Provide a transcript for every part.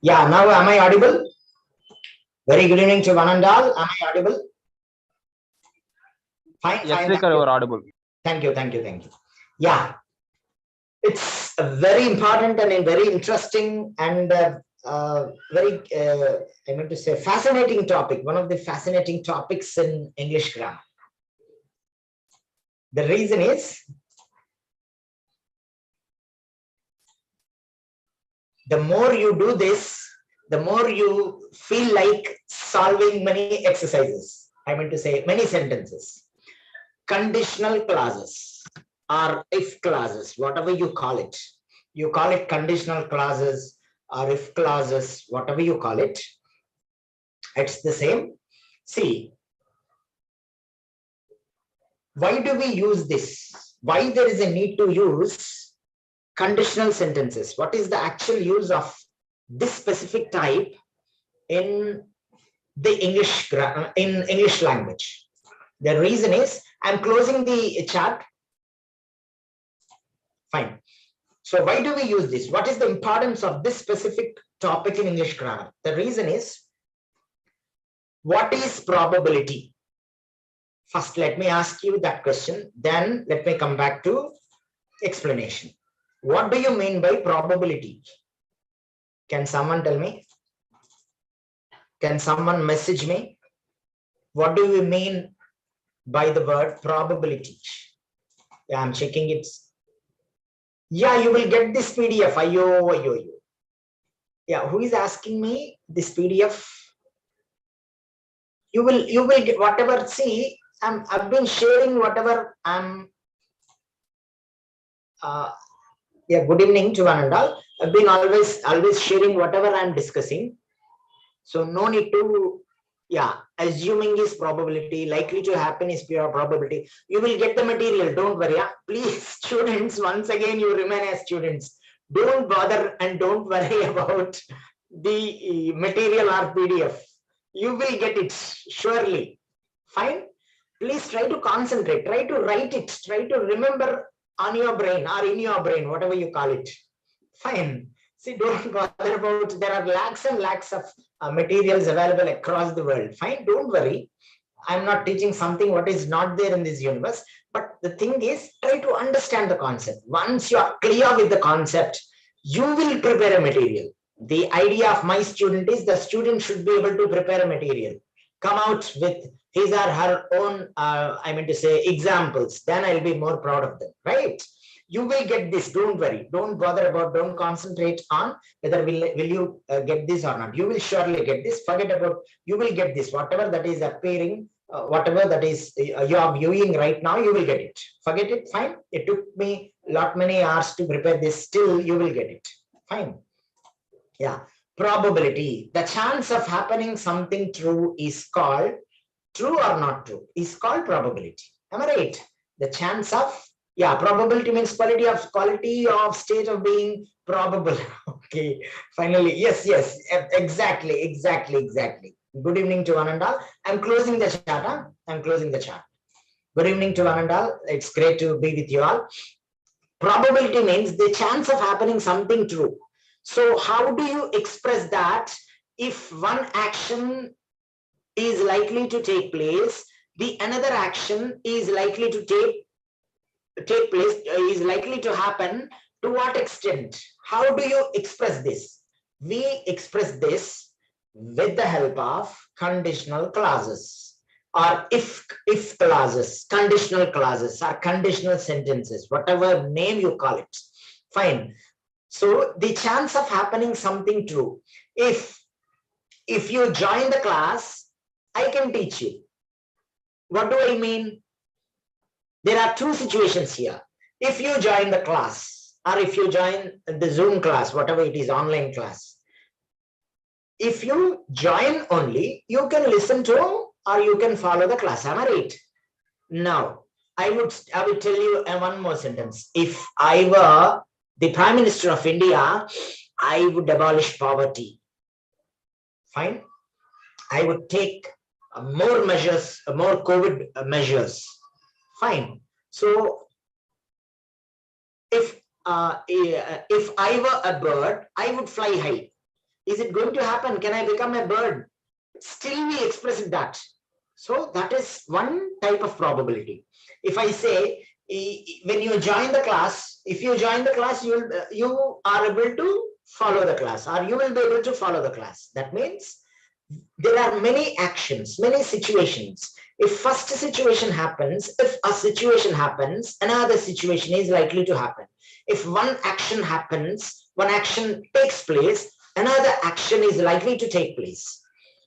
Yeah, now am I audible? Very good evening to one and all. Am I audible? Fine, Yes, fine. Srikar, you are audible. Thank you, thank you, thank you. Yeah, it's a very important and a very interesting and very, I meant to say, fascinating topic. One of the fascinating topics in English grammar. The reason is, the more you do this, the more you feel like solving many exercises. I meant to say many sentences. Conditional clauses or if clauses, whatever you call it. You call it conditional clauses or if clauses, whatever you call it. It's the same. See, why do we use this? Why there is a need to use conditional sentences? What is the actual use of this specific type in the English language? The reason is, I'm closing the chat. Fine. So why do we use this? What is the importance of this specific topic in English grammar? The reason is, what is probability? First, let me ask you that question. Then let me come back to explanation. What do you mean by probability? Can someone tell me? Can someone message me? What do we mean by the word probability? Yeah, I'm checking it. Yeah, you will get this PDF. Ayo. Yeah, who is asking me this PDF? You will get whatever. See, I've been sharing whatever I'm. Yeah, good evening to one and all. I've been always sharing whatever I'm discussing. So no need to, yeah, assuming is probability, likely to happen is pure probability. You will get the material, don't worry. Yeah? Please, students, once again, you remain as students. Don't bother and don't worry about the material or PDF. You will get it, surely. Fine? Please try to concentrate, try to write it, try to remember on your brain or in your brain, whatever you call it. Fine. See, don't bother about, there are lakhs and lakhs of materials available across the world. Fine, don't worry. I'm not teaching something what is not there in this universe. But the thing is, try to understand the concept. Once you are clear with the concept, you will prepare a material. The idea of my student is the student should be able to prepare a material. Come out with his or her own, I mean to say, examples. Then I'll be more proud of them, right? You will get this, don't worry, don't bother about, don't concentrate on whether will you get this or not. You will surely get this. Forget about, you will get this, whatever that is appearing, whatever that is you are viewing right now, you will get it. Forget it. Fine. It took me lot many hours to prepare this. Still you will get it. Fine. Yeah. Probability, the chance of happening something true is called, true or not true, is called probability. Am I right? The chance of, yeah, probability means quality of state of being probable. Okay, finally, yes, exactly. Good evening to one and all. I'm closing the chat. Huh? I'm closing the chat. Good evening to one and all. It's great to be with you all. Probability means the chance of happening something true. So how do you express that? If one action is likely to take place, the another action is likely to take place, is likely to happen. To what extent? How do you express this? We express this with the help of conditional clauses or if clauses, conditional clauses or conditional sentences, whatever name you call it. Fine. So the chance of happening something true. If you join the class, I can teach you. What do I mean? There are two situations here. If you join the class or if you join the Zoom class, whatever it is, online class, if you join only, you can listen to or you can follow the class. Am I right? Now, I will tell you one more sentence. If I were the Prime Minister of India, I would abolish poverty. Fine. I would take more measures, more COVID measures. Fine. So if I were a bird, I would fly high. Is it going to happen? Can I become a bird? Still we express it that. So that is one type of probability. If I say, when you join the class, if you join the class, you are able to follow the class, or you will be able to follow the class. That means there are many actions, many situations. If first situation happens, if a situation happens, another situation is likely to happen. If one action happens, one action takes place, another action is likely to take place.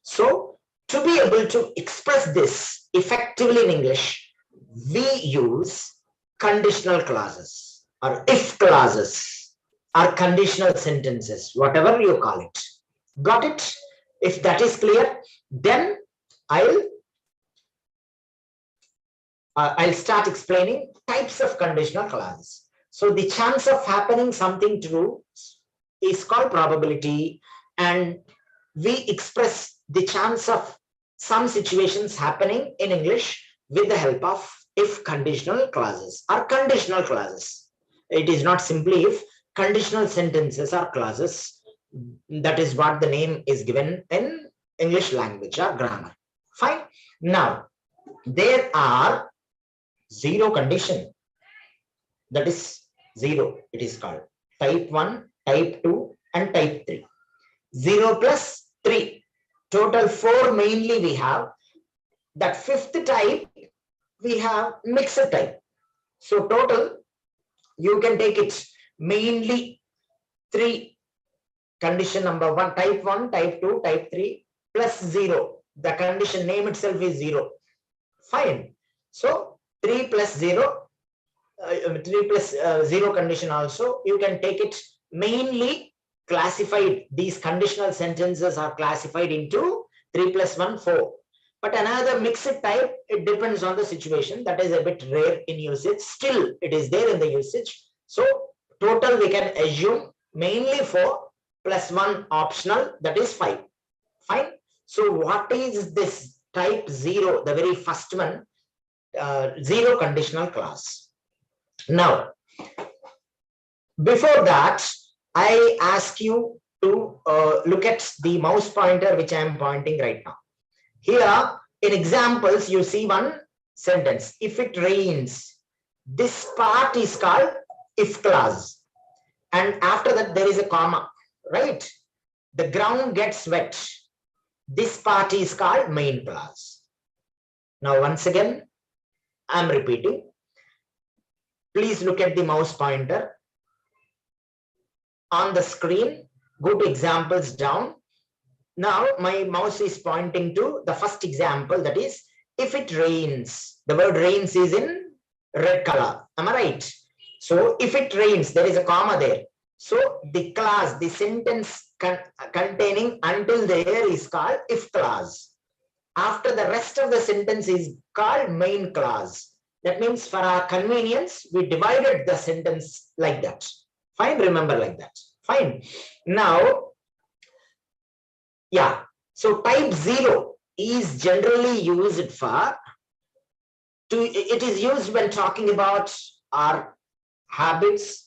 So to be able to express this effectively in English, we use conditional clauses or if clauses or conditional sentences, whatever you call it. Got it? If that is clear, then I'll start explaining types of conditional clauses. So the chance of happening something true is called probability, and we express the chance of some situations happening in English with the help of if conditional clauses or conditional clauses. It is not simply if, conditional sentences or clauses. That is what the name is given in English language or grammar. Fine. Now, there are zero condition. That is zero, it is called. Type 1, type 2, and type 3. 0 plus 3. Total 4 mainly we have. That fifth type, we have mixed type. So total, you can take it mainly 3. Condition number 1, type 1, type 2, type 3, plus 0. The condition name itself is 0. Fine. So 3 plus 0, 3 plus 0 condition also, you can take it mainly classified. These conditional sentences are classified into 3 plus 1, 4. But another mixed type, it depends on the situation. That is a bit rare in usage. Still, it is there in the usage. So total we can assume mainly 4 plus 1 optional, that is 5. Fine. So what is this type 0, the very first one, 0 conditional clause? Now, before that, I ask you to look at the mouse pointer which I am pointing right now. Here in examples, you see one sentence. If it rains, this part is called if clause. And after that, there is a comma. Right? The ground gets wet. This part is called main clause. Now, once again, I'm repeating. Please look at the mouse pointer on the screen. Go to examples down. Now, my mouse is pointing to the first example, that is, if it rains. The word rains is in red color. Am I right? So, if it rains, there is a comma there. So the clause, the sentence containing until there is called if clause. After the rest of the sentence is called main clause. That means for our convenience, we divided the sentence like that. Fine, remember like that. Fine. Now, yeah. So type 0 is generally used for, it is used when talking about our habits,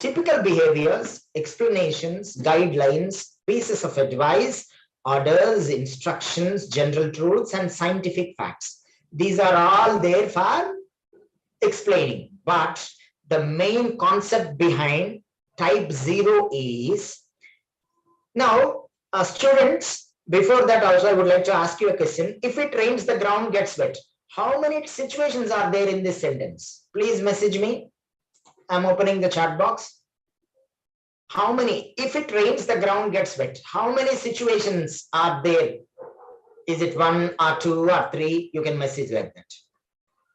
typical behaviors, explanations, guidelines, pieces of advice, orders, instructions, general truths, and scientific facts. These are all there for explaining. But the main concept behind type 0 is, now students, before that also I would like to ask you a question. If it rains, the ground gets wet. How many situations are there in this sentence? Please message me. I'm opening the chat box. How many? If it rains, the ground gets wet. How many situations are there? Is it 1 or 2 or 3? You can message like that.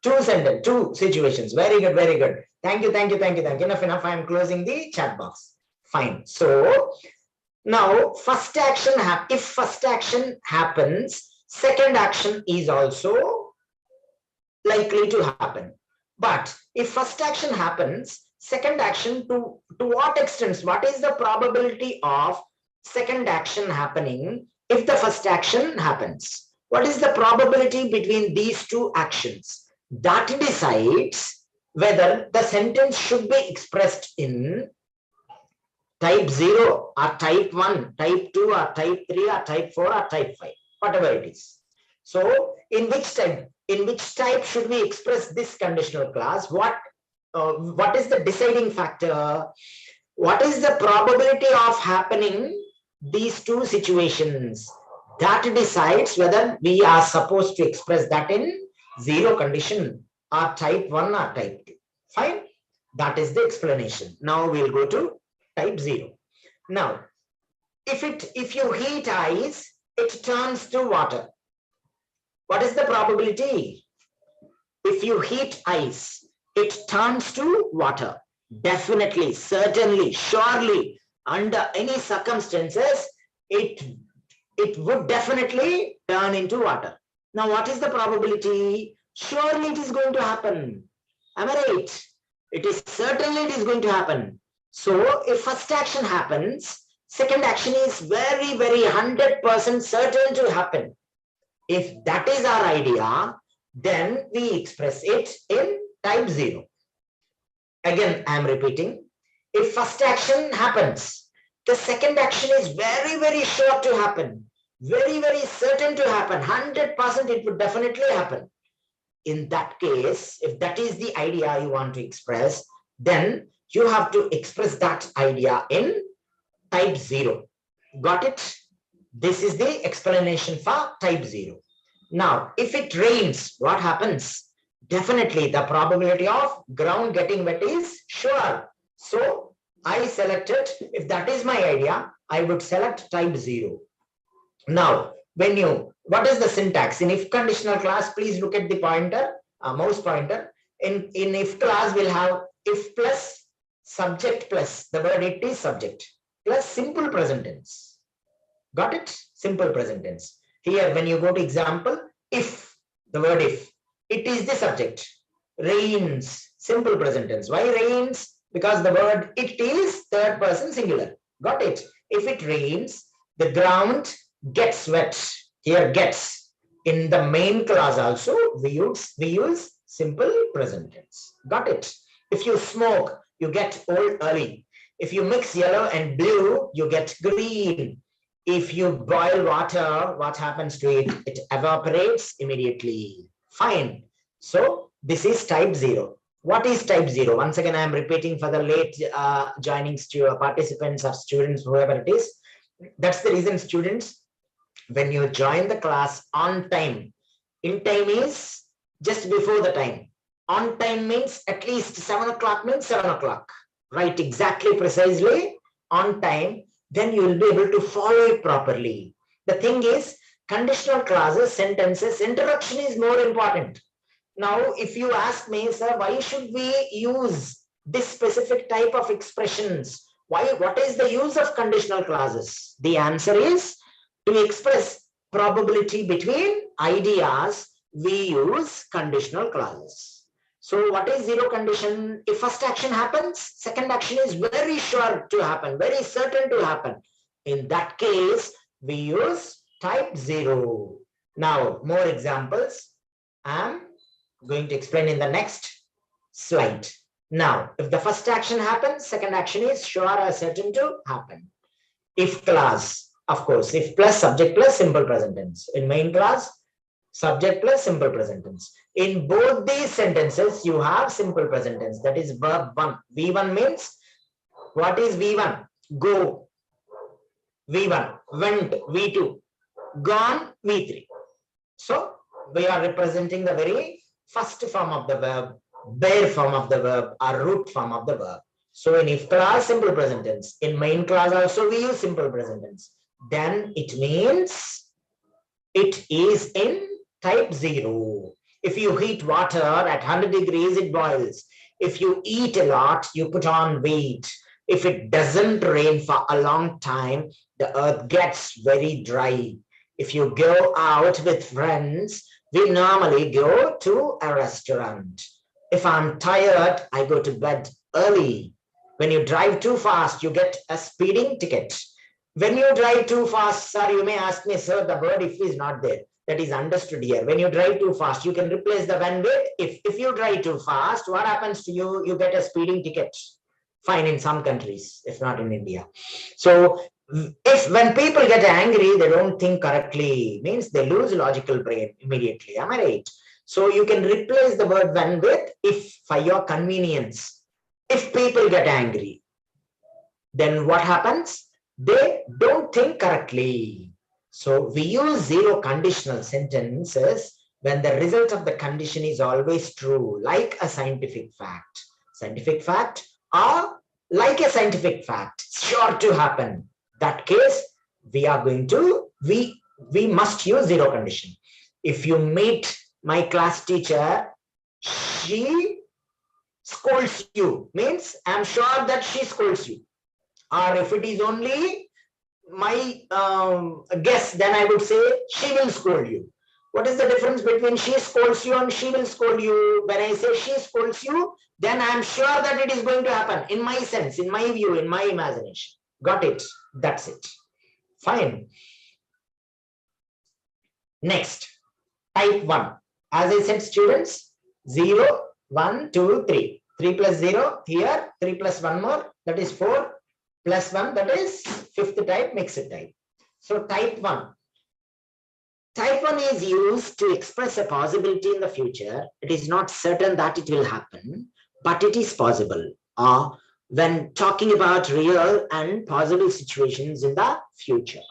2 situations. Very good, very good. Thank you. Enough. I am closing the chat box. Fine. So now first action, if first action happens, second action is also likely to happen. But if first action happens, second action, to what extent? What is the probability of second action happening if the first action happens? What is the probability between these two actions? That decides whether the sentence should be expressed in type 0 or type 1, type 2 or type 3 or type 4 or type 5, whatever it is. So in which type should we express this conditional clause? What is the deciding factor? What is the probability of happening these two situations? That decides whether we are supposed to express that in 0 condition or type 1 or type 2. Fine. That is the explanation. Now we'll go to type 0. Now, if you heat ice, it turns to water. What is the probability? If you heat ice, it turns to water. Definitely, certainly, surely, under any circumstances, it would definitely turn into water. Now, what is the probability? Surely it is going to happen. Am I right? It is certainly it is going to happen. So, if first action happens, second action is very, very 100% certain to happen. If that is our idea, then we express it in type 0. Again, I am repeating. If first action happens, the second action is very, very sure to happen. Very, very certain to happen. 100% it would definitely happen. In that case, if that is the idea you want to express, then you have to express that idea in type 0. Got it? This is the explanation for type 0. Now, if it rains, what happens? Definitely the probability of ground getting wet is sure. So I selected, if that is my idea, I would select type 0. Now, what is the syntax? In if conditional class, please look at the pointer, mouse pointer. In if class, we'll have if plus subject plus the word it is subject plus simple present tense. Got it? Simple present tense. Here, when you go to example, if, the word if, it is the subject. Rains, simple present tense. Why rains? Because the word it is third person singular. Got it? If it rains, the ground gets wet. Here gets. In the main clause also, we use simple present tense. Got it? If you smoke, you get old early. If you mix yellow and blue, you get green. If you boil water, what happens to it? It evaporates immediately. Fine. So this is type 0. What is type 0? Once again, I am repeating for the late joining participants or students, whoever it is. That's the reason, students, when you join the class on time, in time is just before the time. On time means at least 7 o'clock means 7 o'clock. Right, exactly, precisely on time. Then you will be able to follow it properly. The thing is, conditional clauses, sentences, introduction is more important. Now, if you ask me, sir, why should we use this specific type of expressions? What is the use of conditional clauses? The answer is to express probability between ideas, we use conditional clauses. So what is 0 condition? If first action happens, second action is very sure to happen, very certain to happen. In that case, we use type 0. Now, more examples. I'm going to explain in the next slide. Now, if the first action happens, second action is sure or certain to happen. If clause, of course, if plus subject plus simple present tense. In main clause, subject plus simple present tense. In both these sentences, you have simple present tense. That is verb 1. V1 means, what is V1? Go. V1. Went. V2. Gone. V3. So, we are representing the very first form of the verb, bare form of the verb, or root form of the verb. So, in if clause, simple present tense. In main clause also, we use simple present tense. Then it means it is in type 0. If you heat water at 100 degrees, it boils. If you eat a lot, you put on weight. If it doesn't rain for a long time, the earth gets very dry. If you go out with friends, we normally go to a restaurant. If I'm tired, I go to bed early. When you drive too fast, you get a speeding ticket. When you drive too fast, sir, you may ask me, sir, the word if is not there. That is understood here. When you drive too fast, you can replace the when with if. If you drive too fast, what happens to you? You get a speeding ticket. Fine in some countries, if not in India. So if when people get angry, they don't think correctly, means they lose logical brain immediately. Am I right? So you can replace the word when with if for your convenience. If people get angry, then what happens? They don't think correctly. So we use zero conditional sentences when the result of the condition is always true, like a scientific fact. Scientific fact or like a scientific fact, sure to happen. That case, we must use zero condition. If you meet my class teacher, she scolds you, means I'm sure that she scolds you. Or if it is only my guess, then I would say she will scold you. What is the difference between she scolds you and she will scold you? When I say she scolds you, then I'm sure that it is going to happen in my sense, in my view, in my imagination. Got it? That's it. Fine. Next, type 1. As I said, students, 0, 1, 2, 3. 3 plus 0 here, 3 plus 1 more, that is 4. Plus 1, that is fifth type, mixed type. So type 1. Type 1 is used to express a possibility in the future. It is not certain that it will happen, but it is possible. Or when talking about real and possible situations in the future.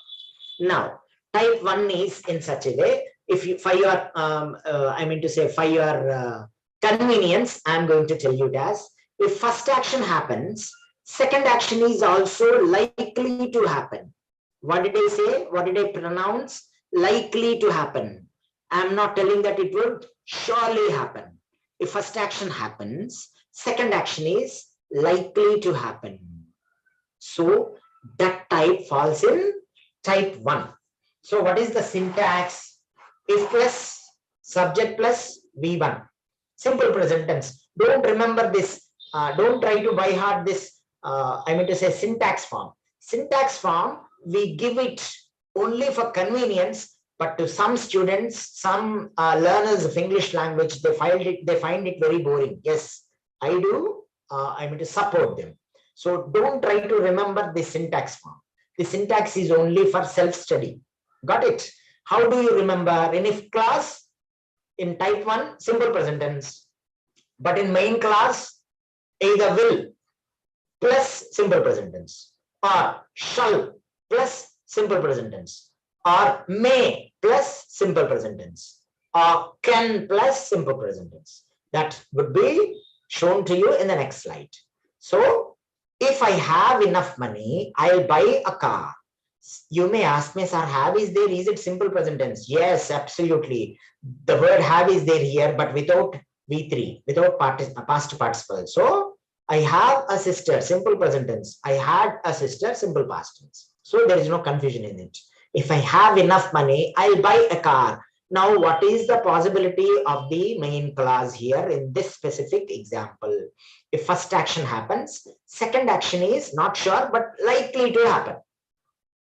Now, type 1 is in such a way, if you, for your, for your convenience, I'm going to tell you it as, if first action happens, second action is also likely to happen. What did I say? What did I pronounce? Likely to happen. I'm not telling that it would surely happen. If first action happens, second action is likely to happen. So that type falls in type 1. So what is the syntax? If plus subject plus V1. Simple present tense. Don't remember this. Don't try to by heart this syntax form. Syntax form, we give it only for convenience, but to some students, some learners of English language, they find it very boring. Yes, I do. To support them. So don't try to remember the syntax form. The syntax is only for self-study. Got it? How do you remember? In if class, in type 1, simple present tense. But in main class, either will plus simple present tense, or shall plus simple present tense, or may plus simple present tense, or can plus simple present tense. That would be shown to you in the next slide. So if I have enough money, I'll buy a car. You may ask me, sir, have is there? Is it simple present tense? Yes, absolutely. The word have is there here, but without V3, without past participle. So I have a sister, simple present tense. I had a sister, simple past tense. So there is no confusion in it. If I have enough money, I'll buy a car. Now, what is the possibility of the main clause here in this specific example? If first action happens, second action is not sure, but likely to happen.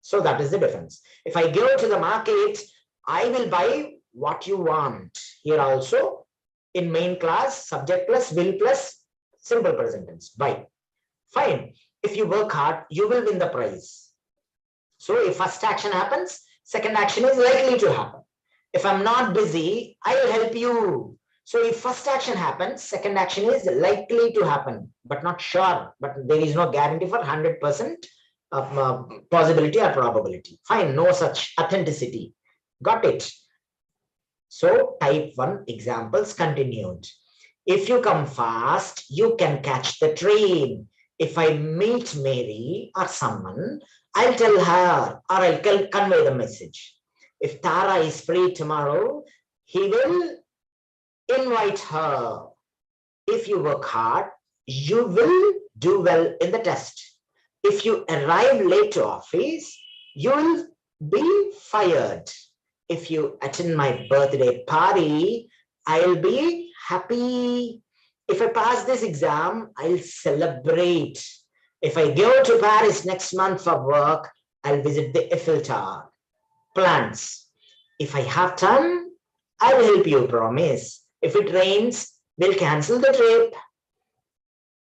So that is the difference. If I go to the market, I will buy what you want. Here also, in main class, subject plus, will plus, simple present tense, buy. Fine. If you work hard, you will win the prize. So if first action happens, second action is likely to happen. If I'm not busy, I will help you. So if first action happens, second action is likely to happen, but not sure. But there is no guarantee for 100% of possibility or probability. Fine, no such authenticity. Got it? So type 1 examples continued. If you come fast, you can catch the train. If I meet Mary or someone, I'll tell her or I'll convey the message. If Tara is free tomorrow, he will invite her. If you work hard, you will do well in the test. If you arrive late to office, you will be fired. If you attend my birthday party, I'll be happy. If I pass this exam, I'll celebrate. If I go to Paris next month for work, I'll visit the Eiffel Tower. Plans. If I have time, I'll help you, promise. If it rains, we'll cancel the trip.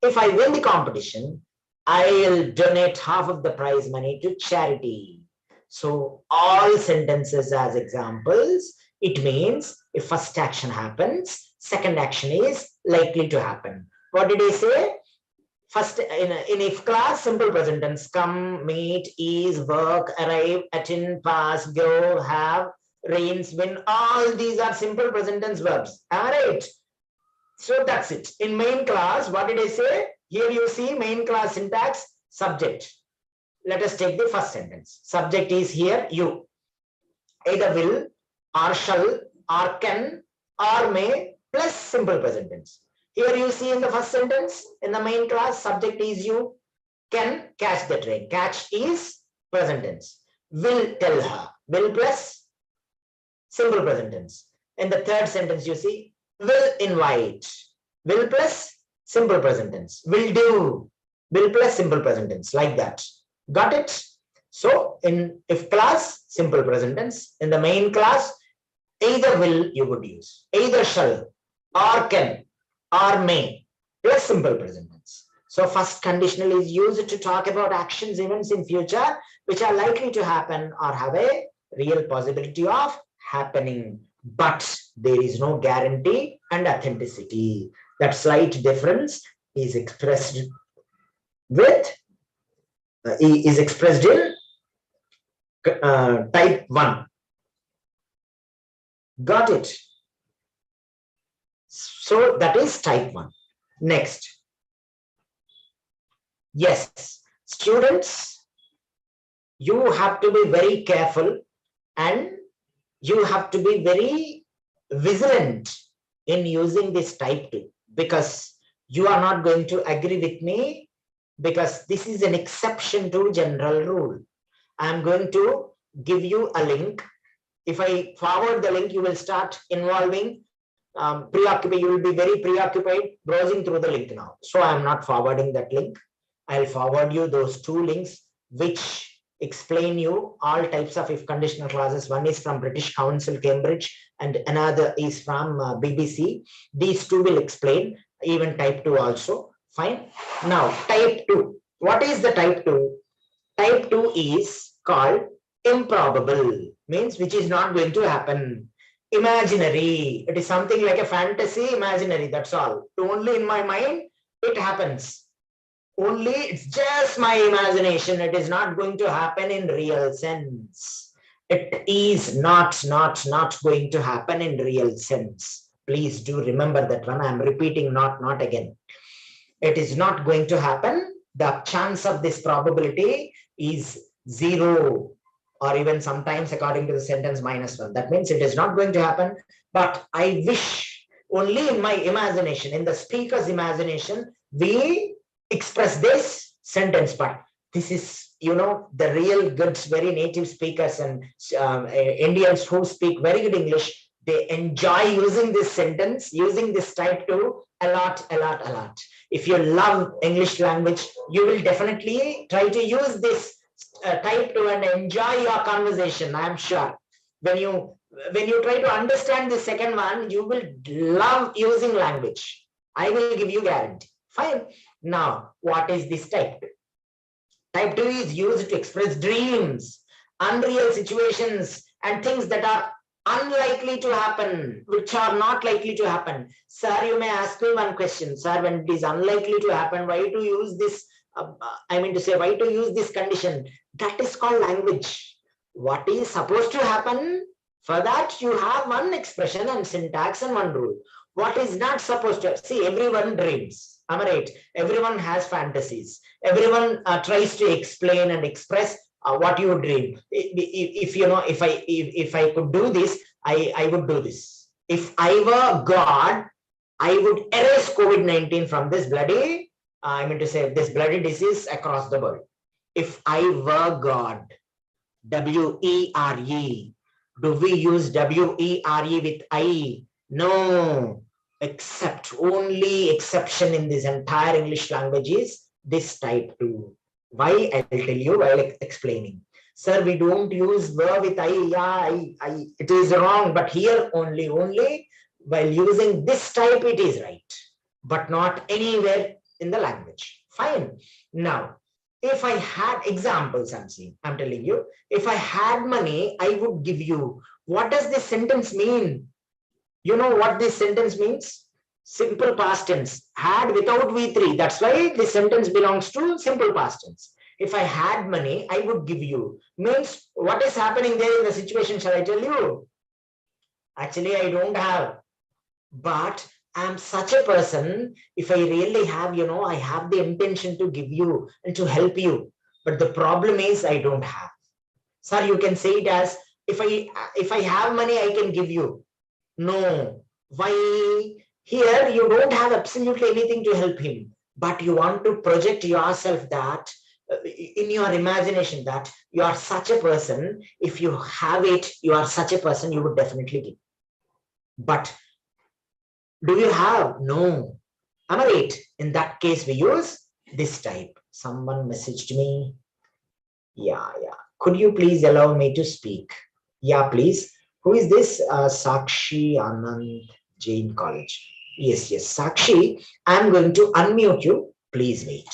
If I win the competition, I'll donate half of the prize money to charity. So all sentences as examples, it means if first action happens, second action is likely to happen. What did I say? First, in if class, simple present tense: come, meet, ease, work, arrive, attend, pass, go, have, rains, win. All these are simple present tense verbs. All right. So that's it. In main class, what did I say? Here you see main class syntax, subject. Let us take the first sentence. Subject is here, you. Either will, or shall, or can, or may, plus simple present tense. Here you see in the first sentence, in the main class, subject is you, can catch the train. Catch is present tense. Will tell her. Will plus simple present tense. In the third sentence, you see, will invite. Will plus simple present tense. Will do. Will plus simple present tense. Like that. Got it? So in if class, simple present tense. In the main class, either will you would use. Either shall, or can, or may, plus simple present tense. So first conditional is used to talk about actions, events in future, which are likely to happen or have a real possibility of happening. But there is no guarantee and authenticity. That slight difference is expressed with is expressed in type 1. Got it? So that is type 1. Next. Yes, students, you have to be very careful and you have to be very vigilant in using this type 2, because you are not going to agree with me, because this is an exception to general rule. I'm going to give you a link. If I forward the link, you will start involving preoccupied. You will be very preoccupied browsing through the link now. So I'm not forwarding that link. I'll forward you those 2 links which explain you all types of if conditional clauses. One is from British Council, Cambridge, and another is from BBC. These 2 will explain, even type 2 also. Fine. Now, type 2. What is the type 2? Type 2 is called improbable, means which is not going to happen. Imaginary, it is something like a fantasy, imaginary, that's all. Only in my mind, it happens. Only it's just my imagination. It is not going to happen in real sense. It is not going to happen in real sense. Please do remember that one. I'm repeating not again. It is not going to happen. The chance of this probability is 0, or even sometimes according to the sentence -1. That means it is not going to happen, but I wish only in my imagination, in the speaker's imagination, we express this sentence part. This is, the real good, very native speakers and Indians who speak very good English, they enjoy using this sentence, using this type 2 a lot. If you love English language, you will definitely try to use this type 2 and enjoy your conversation. I am sure. When you try to understand the second one, you will love using language. I will give you guarantee. Fine. Now, what is this type 2? Type 2 is used to express dreams, unreal situations, and things that are unlikely to happen, which are not likely to happen. Sir, you may ask me one question. Sir, when it is unlikely to happen, why to use this? Why to use this condition? That is called language. What is supposed to happen? For that, you have one expression and syntax and one rule. What is not supposed to? See, everyone dreams. Am I right? Everyone has fantasies. Everyone tries to explain and express what you dream. If I could do this, I would do this. If I were God, I would erase COVID-19 from this bloody, this bloody disease across the world. If I were God, W-E-R-E. Do we use W-E-R-E with I? No. Except, only exception in this entire English language is this type 2. Why? I'll tell you while explaining. Sir, we don't use verb with I. Yeah, it is wrong. But here only while using this type, it is right. But not anywhere in the language. Fine. Now, if I had examples, I'm telling you, if I had money, I would give you. What does this sentence mean? You know what this sentence means? Simple past tense. Had without V3. That's why this sentence belongs to simple past tense. If I had money, I would give you. Means what is happening there in the situation, shall I tell you? Actually, I don't have. But I'm such a person, if I really have, I have the intention to give you and to help you. But the problem is I don't have. Sir, you can say it as, if I have money, I can give you. No. Why? Here, you don't have absolutely anything to help him. But you want to project yourself that, in your imagination, that you are such a person. If you have it, you are such a person, you would definitely give. But do you have? No. Am I right? In that case, we use this type. Someone messaged me. Yeah. Could you please allow me to speak? Yeah, please. Who is this? Sakshi Anand Jain College. Yes. Sakshi, I'm going to unmute you. Please wait.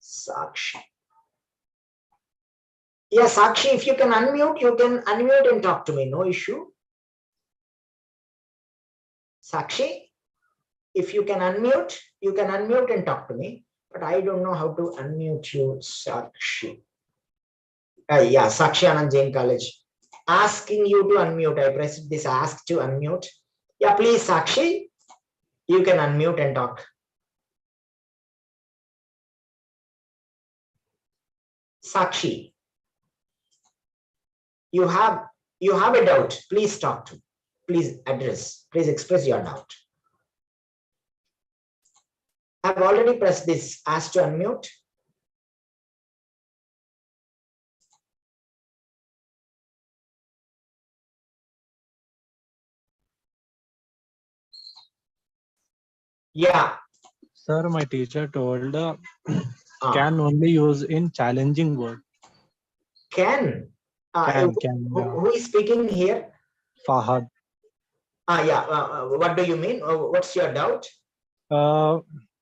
Sakshi. Yeah, Sakshi, if you can unmute, you can unmute and talk to me. No issue. Sakshi, if you can unmute and talk to me. But I don't know how to unmute you, Sakshi. Yeah, Sakshi Anand Jain College. Asking you to unmute. I pressed this ask to unmute. Yeah, please, Sakshi, you can unmute and talk. Sakshi, you have a doubt. Please talk to. Please address. Please express your doubt. I've already pressed this ask to unmute. Yeah. Sir, my teacher told can only use in challenging word. Can. Can. Who is speaking here? Fahad. Yeah. What do you mean? What's your doubt?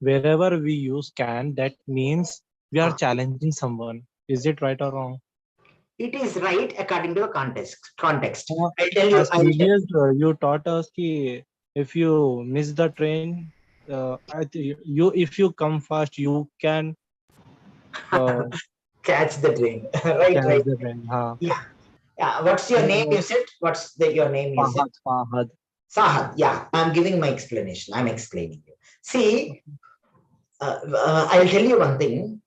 Wherever we use can, that means we are challenging someone. Is it right or wrong? It is right according to the context. I'll tell you. As previous, you taught us that if you miss the train, if you come fast, you can catch the train. Right. The train. Yeah. What's your name? You said. What's your name? You said. Fahad. Sahad. Yeah. I'm giving my explanation. I'm explaining you. See, I'll tell you one thing.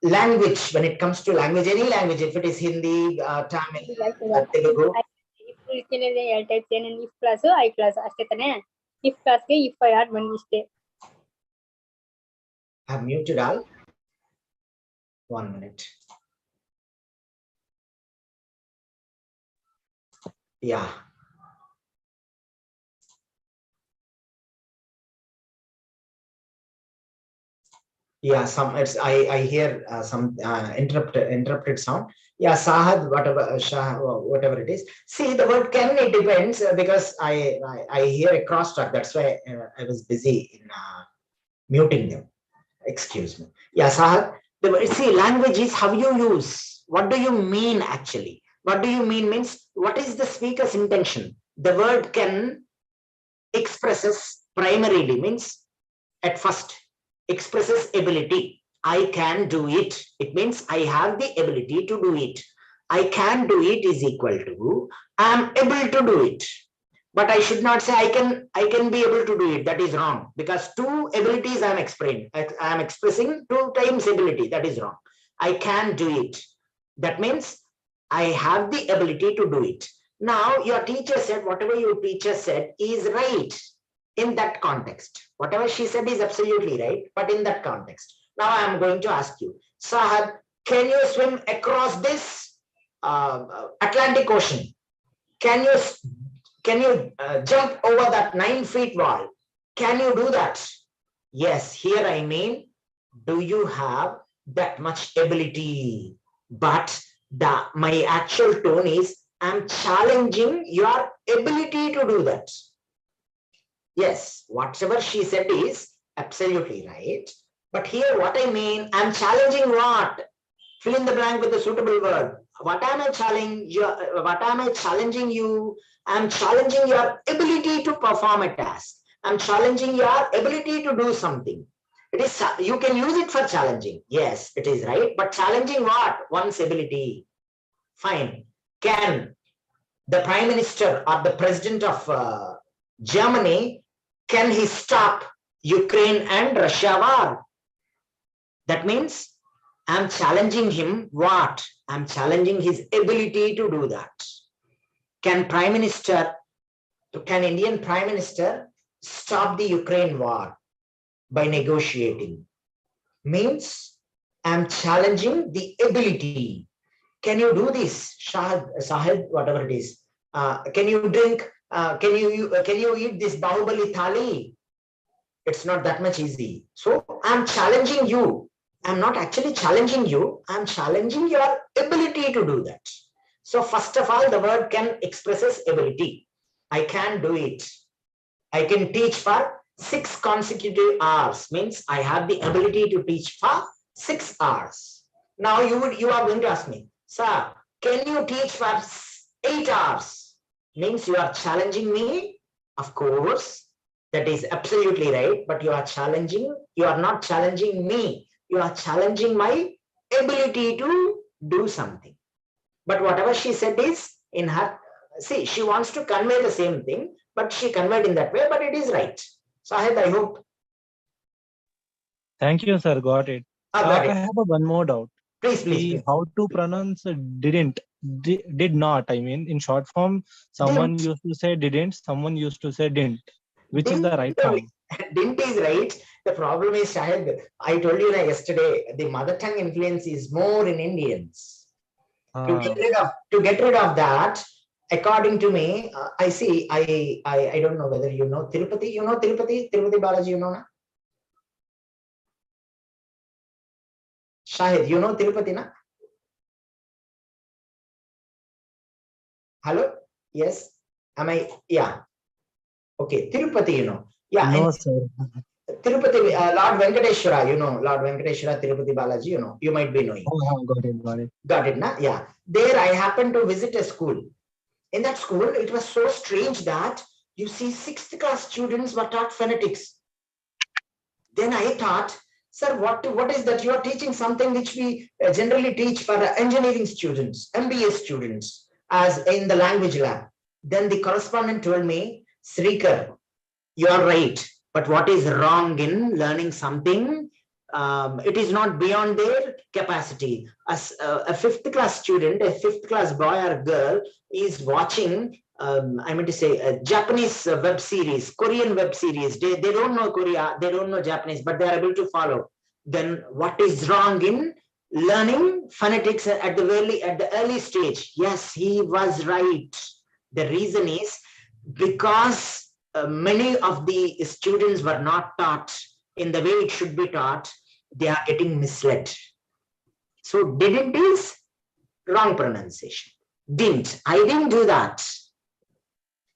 Language, when it comes to language, any language, if it is Hindi, Tamil, Telugu. if class, I class, if class, if I add one mistake. I've muted all. 1 minute. Yeah. Yeah, I hear some interrupted sound. Yeah, Sahad, whatever it is. See, the word can, it depends, because I hear a crosstalk. That's why I was busy in muting them. Excuse me. Yeah, Sahad. See, language is how you use. What do you mean actually? What do you mean means what is the speaker's intention? The word can expresses primarily means at first expresses ability. I can do it. It means I have the ability to do it. I can do it is equal to I am able to do it. But I should not say I can be able to do it. That is wrong, because two abilities I am expressing 2 times ability. That is wrong. I can do it. That means I have the ability to do it. Now your teacher said, whatever your teacher said is right in that context. Whatever she said is absolutely right, but in that context. Now I am going to ask you, Sahad, can you swim across this Atlantic Ocean? Can you jump over that 9 feet wall? Can you do that? Yes, here I mean, do you have that much ability? But my actual tone is, I'm challenging your ability to do that. Yes, whatever she said is Absolutely right. But here what I mean, I'm challenging what? Fill in the blank with a suitable word. What am I challenging you? What am I challenging you? I'm challenging your ability to perform a task. I'm challenging your ability to do something. It is, you can use it for challenging. Yes, it is right. But challenging what? One's ability. Fine. Can the prime minister or the president of Germany, can he stop Ukraine and Russia war? That means I'm challenging him what? I'm challenging his ability to do that. Can Indian prime minister stop the Ukraine war by negotiating? Means I'm challenging the ability. Can you do this, Sahid, whatever it is? Can you drink? Can you eat this Bahubali thali? It's not that much easy. So I'm challenging you. I'm not actually challenging you. I'm challenging your ability to do that. So first of all, the word can expresses ability. I can do it. I can teach for 6 consecutive hours. Means I have the ability to teach for 6 hours. Now you are going to ask me, sir, can you teach for 8 hours? Means you are challenging me. Of course, that is absolutely right. But you are not challenging me. You are challenging my ability to do something. But whatever she said is in her, see, she wants to convey the same thing, but she conveyed in that way, but it is right. Sahid, I hope. Thank you, sir. Got it. Got I it. have one more doubt. Please. How to pronounce didn't, did not. I mean, in short form, someone used to say didn't, someone used to say didn't. Which is the right form? Didn't is right. The problem is, Shahid, I told you yesterday, the mother tongue influence is more in Indians. To get rid of that, according to me, I see, I don't know whether you know Tirupati. You know Tirupati Balaji, you know na? Shahid, you know Tirupati na? Hello? Yes? Am I? Yeah. Okay, Tirupati, you know. Yeah. No, sir. Tirupati, Lord Venkateshwara, you know, Lord Venkateshwara, Tirupati Balaji, you know, you might be knowing. Oh, got it. Got it, na? Yeah. There I happened to visit a school. In that school, it was so strange that you see 6th class students were taught phonetics. Then I thought, sir, what is that? You are teaching something which we generally teach for engineering students, MBA students, as in the language lab. Then the correspondent told me, Srikar, you are right. But what is wrong in learning something? It is not beyond their capacity. As a 5th class student, a 5th class boy or girl is watching, I mean to say, a Japanese web series, Korean web series. They don't know Korea, they don't know Japanese, but they are able to follow. Then what is wrong in learning phonetics at the early stage? Yes, he was right. The reason is because many of the students were not taught in the way it should be taught. They are getting misled. So didn't is wrong pronunciation. Didn't. I didn't do that.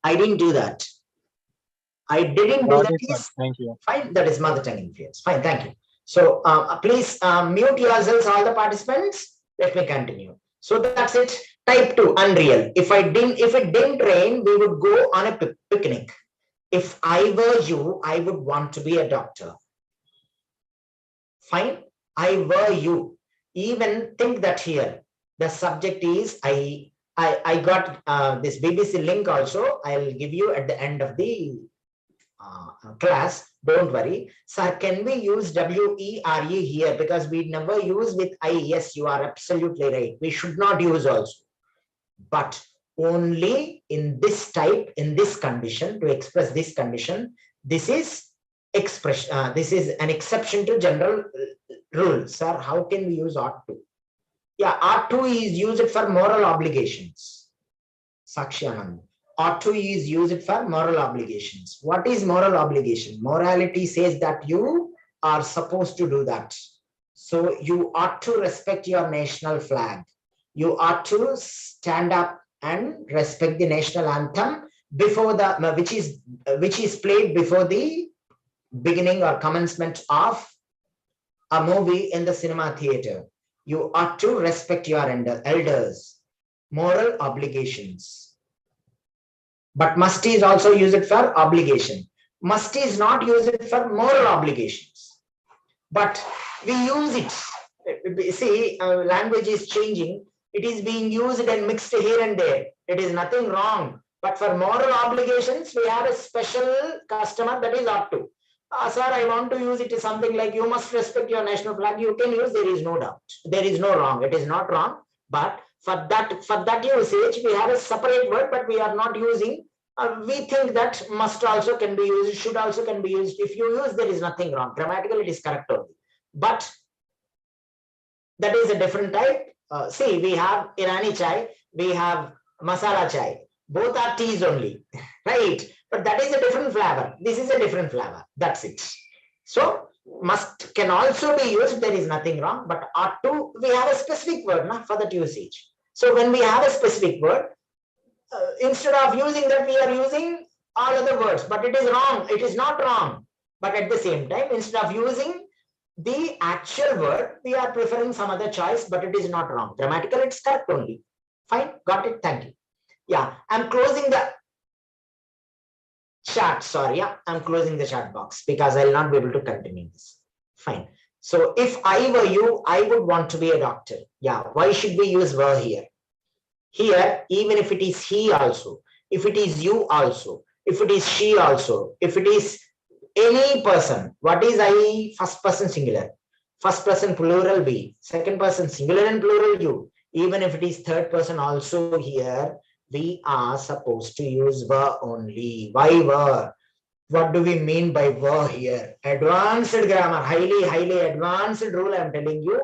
I didn't do that. I didn't do that. Is thank you. Fine. That is mother tongue influence. Fine. Thank you. So please mute yourselves, all the participants. Let me continue. So that's it. Type 2, unreal. If it didn't rain, we would go on a picnic. If I were you, I would want to be a doctor. Fine. I were you. Even think that here. The subject is I got this BBC link also. I'll give you at the end of the class. Don't worry. Sir, can we use WERE here? Because we never use with I. Yes, you are absolutely right. We should not use also. But only in this type, in this condition, to express this condition, this is expression. This is an exception to general rule. Sir, how can we use ought to? Yeah, ought to is used for moral obligations. Sakshanand. Ought to is used for moral obligations. What is moral obligation? Morality says that you are supposed to do that. So you ought to respect your national flag. You ought to stand up and respect the national anthem before the which is played before the beginning or commencement of a movie in the cinema theater. You ought to respect your elders. Moral obligations. But must is also used for obligation. Must is not used for moral obligations. But we use it. See, language is changing. It is being used and mixed here and there. It is nothing wrong. But for moral obligations, we have a special customer that is ought to. Sir, I want to use it as something like you must respect your national flag. You can use, there is no doubt. There is no wrong. It is not wrong. But for that usage, we have a separate word, but we are not using. We think that must also can be used, should also can be used. If you use, there is nothing wrong. Grammatically, it is correct only. But that is a different type. See, we have Irani chai, we have masala chai. Both are teas only, right? But that is a different flavor. This is a different flavor. That's it. So must can also be used. There is nothing wrong. But ought to, we have a specific word for that usage. So when we have a specific word, instead of using that, we are using all other words. But it is wrong. It is not wrong. But at the same time, instead of using the actual word, we are preferring some other choice. But it is not wrong. Grammatical, it's correct only. Fine. Got it. Thank you. Yeah, I'm closing the chat. Sorry, yeah, I'm closing the chat box because I'll not be able to continue this. Fine. So if I were you, I would want to be a doctor. Yeah, why should we use were here? Here, even if it is he also, if it is you also, if it is she also, if it is any person, what is I? First person singular, first person plural we, second person singular and plural you. Even if it is third person also here, we are supposed to use were only. Why were? What do we mean by were here? Advanced grammar, highly advanced rule I'm telling you,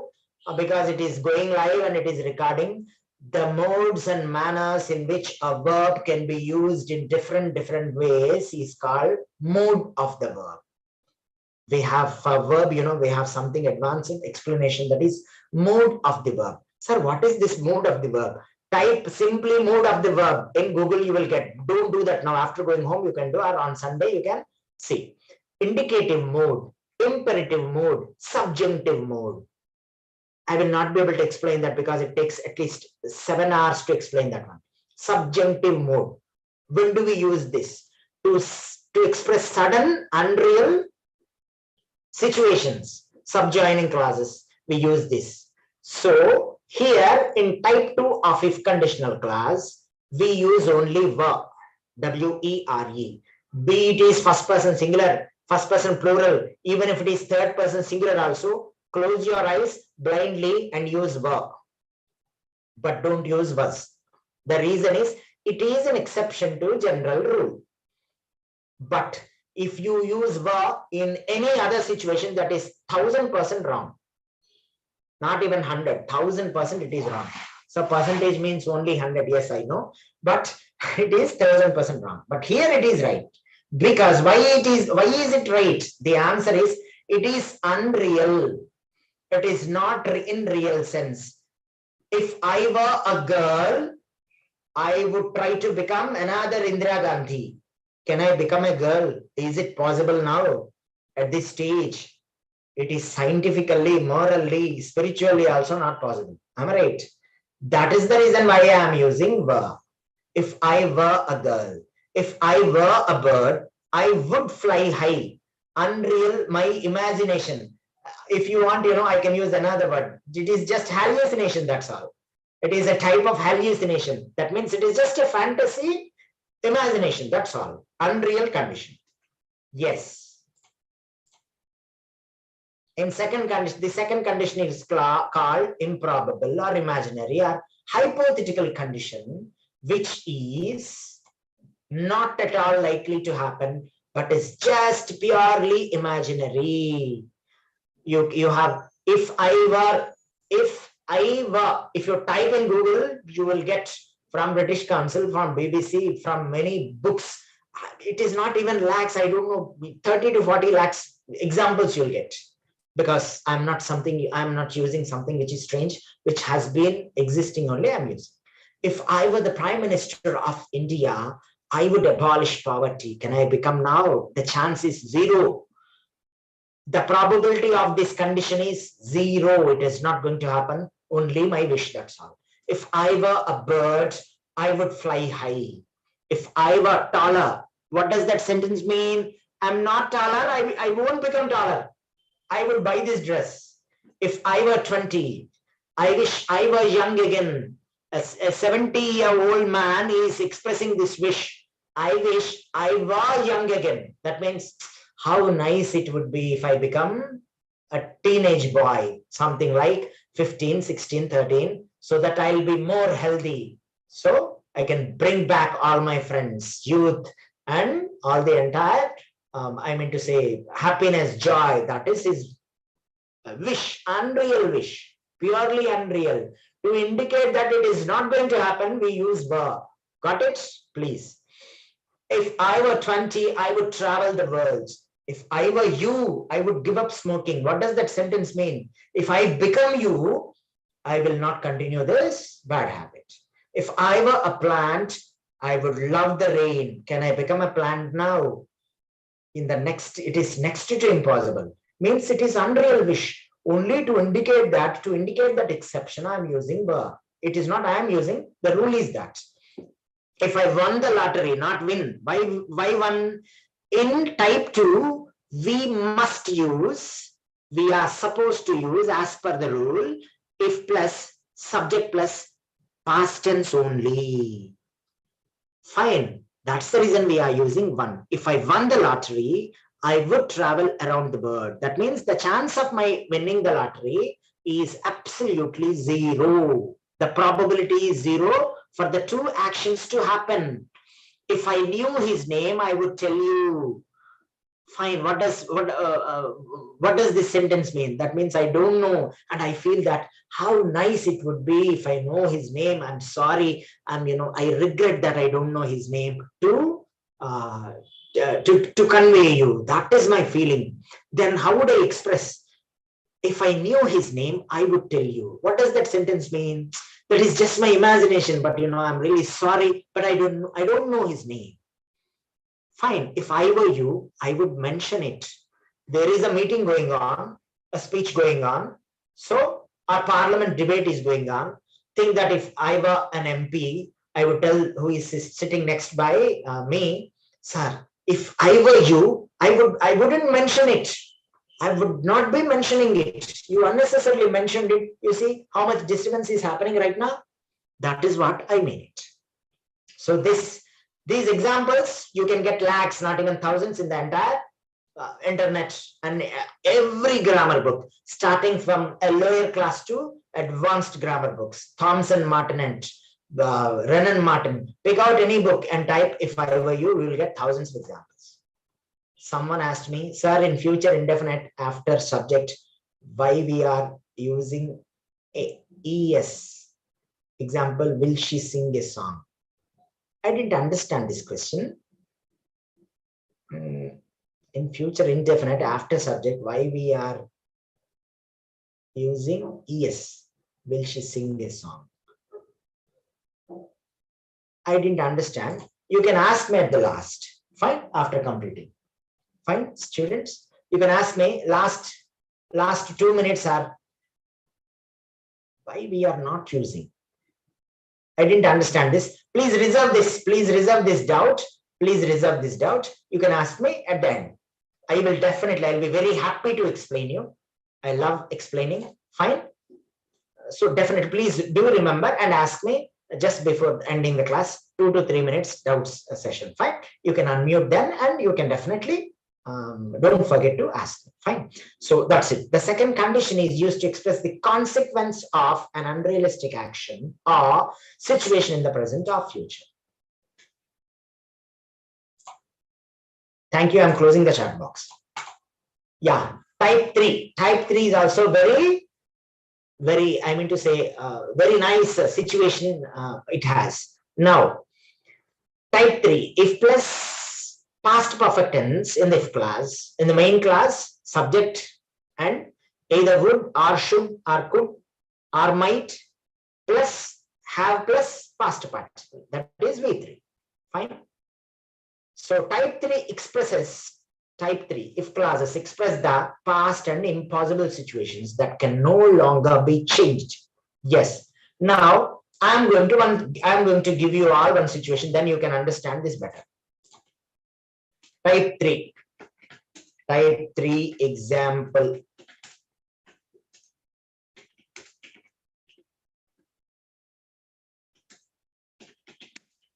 because it is going live and it is recording. The modes and manners in which a verb can be used in different ways is called mode of the verb. We have for verb, we have something advanced explanation, that is mode of the verb. Sir, what is this mode of the verb? Type simply mode of the verb in Google, you will get. Don't do that now. After going home, you can do, or on Sunday, you can see. Indicative mode, imperative mode, subjunctive mode. I will not be able to explain that because it takes at least 7 hours to explain that one. Subjunctive mode. When do we use this? To express sudden, unreal situations, subjoining clauses, we use this. So here in type 2 of if conditional clause, we use only were, W-E-R-E. Be it is first person singular, first person plural, even if it is third person singular also, close your eyes blindly and use were. But don't use was. The reason is, it is an exception to general rule. But if you use were in any other situation, that is 1000% wrong. Not even 100, 1000% it is wrong. So percentage means only 100. Yes, I know, but it is 1000% wrong. But here it is right. Because why is it right? The answer is, it is unreal. It is not in real sense. If I were a girl, I would try to become another Indira Gandhi. Can I become a girl? Is it possible now at this stage? It is scientifically, morally, spiritually also not possible. Am I right? That is the reason why I am using were. If I were a girl, if I were a bird, I would fly high. Unreal, my imagination. If you want, I can use another word. It is just hallucination, that's all. It is a type of hallucination. That means it is just a fantasy, imagination, that's all. Unreal condition. Yes. In second condition, the second condition is called improbable or imaginary or hypothetical condition, which is not at all likely to happen, but is just purely imaginary. You have, if you type in Google, you will get from British Council, from BBC, from many books. It is not even lakhs, I don't know, 30 to 40 lakhs examples you'll get. Because I'm not using something which is strange, which has been existing only, I'm using. If I were the Prime Minister of India, I would abolish poverty. Can I become now? The chance is 0. The probability of this condition is 0. It is not going to happen. Only my wish, that's all. If I were a bird, I would fly high. If I were taller, what does that sentence mean? I'm not taller, I won't become taller. I will buy this dress. If I were 20, I wish I were young again. A 70-year-old man is expressing this wish. I wish I were young again. That means how nice it would be if I become a teenage boy, something like 15, 16, 13, so that I'll be more healthy. So I can bring back all my friends, youth, and all the entire, I mean to say, happiness, joy. That is his wish, unreal wish, purely unreal. To indicate that it is not going to happen, we use were. Got it? Please. If I were 20, I would travel the world. If I were you, I would give up smoking. What does that sentence mean? If I become you, I will not continue this bad habit. If I were a plant, I would love the rain. Can I become a plant now? In the next, it is next to impossible. Means it is unreal wish. Only to indicate that exception, I am using were. It is not I am using. The rule is that. If I won the lottery, not win. Why won? In type 2, we must use, we are supposed to use as per the rule, if plus, subject plus, past tense only. Fine. That's the reason we are using one. If I won the lottery, I would travel around the world. That means the chance of my winning the lottery is absolutely 0. The probability is 0 for the two actions to happen. If I knew his name, I would tell you. Fine. What does this sentence mean? That means I don't know, and I feel that how nice it would be if I know his name. I'm sorry. I regret that I don't know his name. To convey you. That is my feeling. Then how would I express? If I knew his name, I would tell you. What does that sentence mean? That is just my imagination, but I'm really sorry, but I don't know his name. Fine. If I were you, I would mention it. There is a meeting going on, a speech going on. So our parliament debate is going on. Think that if I were an MP, I would tell who is sitting next by me, sir, if I were you, I wouldn't mention it. I would not be mentioning it. You unnecessarily mentioned it. You see how much disturbance is happening right now? That is what I mean it. So these examples, you can get lakhs, not even thousands in the entire internet, and every grammar book, starting from a lower class to advanced grammar books, Thomson Martin and Renan Martin. Pick out any book and type, if I were you, we will get thousands of examples. Someone asked me, sir, in future indefinite after subject, why we are using ES? Example, will she sing a song? I didn't understand this question. In future indefinite after subject, why we are using ES? Will she sing a song? I didn't understand. You can ask me at the last. Fine, after completing. Fine, students. You can ask me last 2 minutes are why we are not using. I didn't understand this. Please reserve this. Please reserve this doubt. Please reserve this doubt. You can ask me at the end. I will definitely, I'll be very happy to explain you. I love explaining. Fine. So definitely, please do remember and ask me just before ending the class, 2 to 3 minutes doubts session. Fine. You can unmute then and you can definitely don't forget to ask. Fine. So that's it. The second condition is used to express the consequence of an unrealistic action or situation in the present or future. Thank you. I'm closing the chat box. Yeah. Type 3. Type 3 is also very, I mean to say, very nice situation it has. Now, type 3, if plus past perfect tense in the if class, in the main class, subject and either would or should or could or might plus have plus past participle. That is V3. Fine. So type 3 expresses type 3, if clauses express the past and impossible situations that can no longer be changed. Yes. Now I'm going to give you all one situation, then you can understand this better. Type 3 example.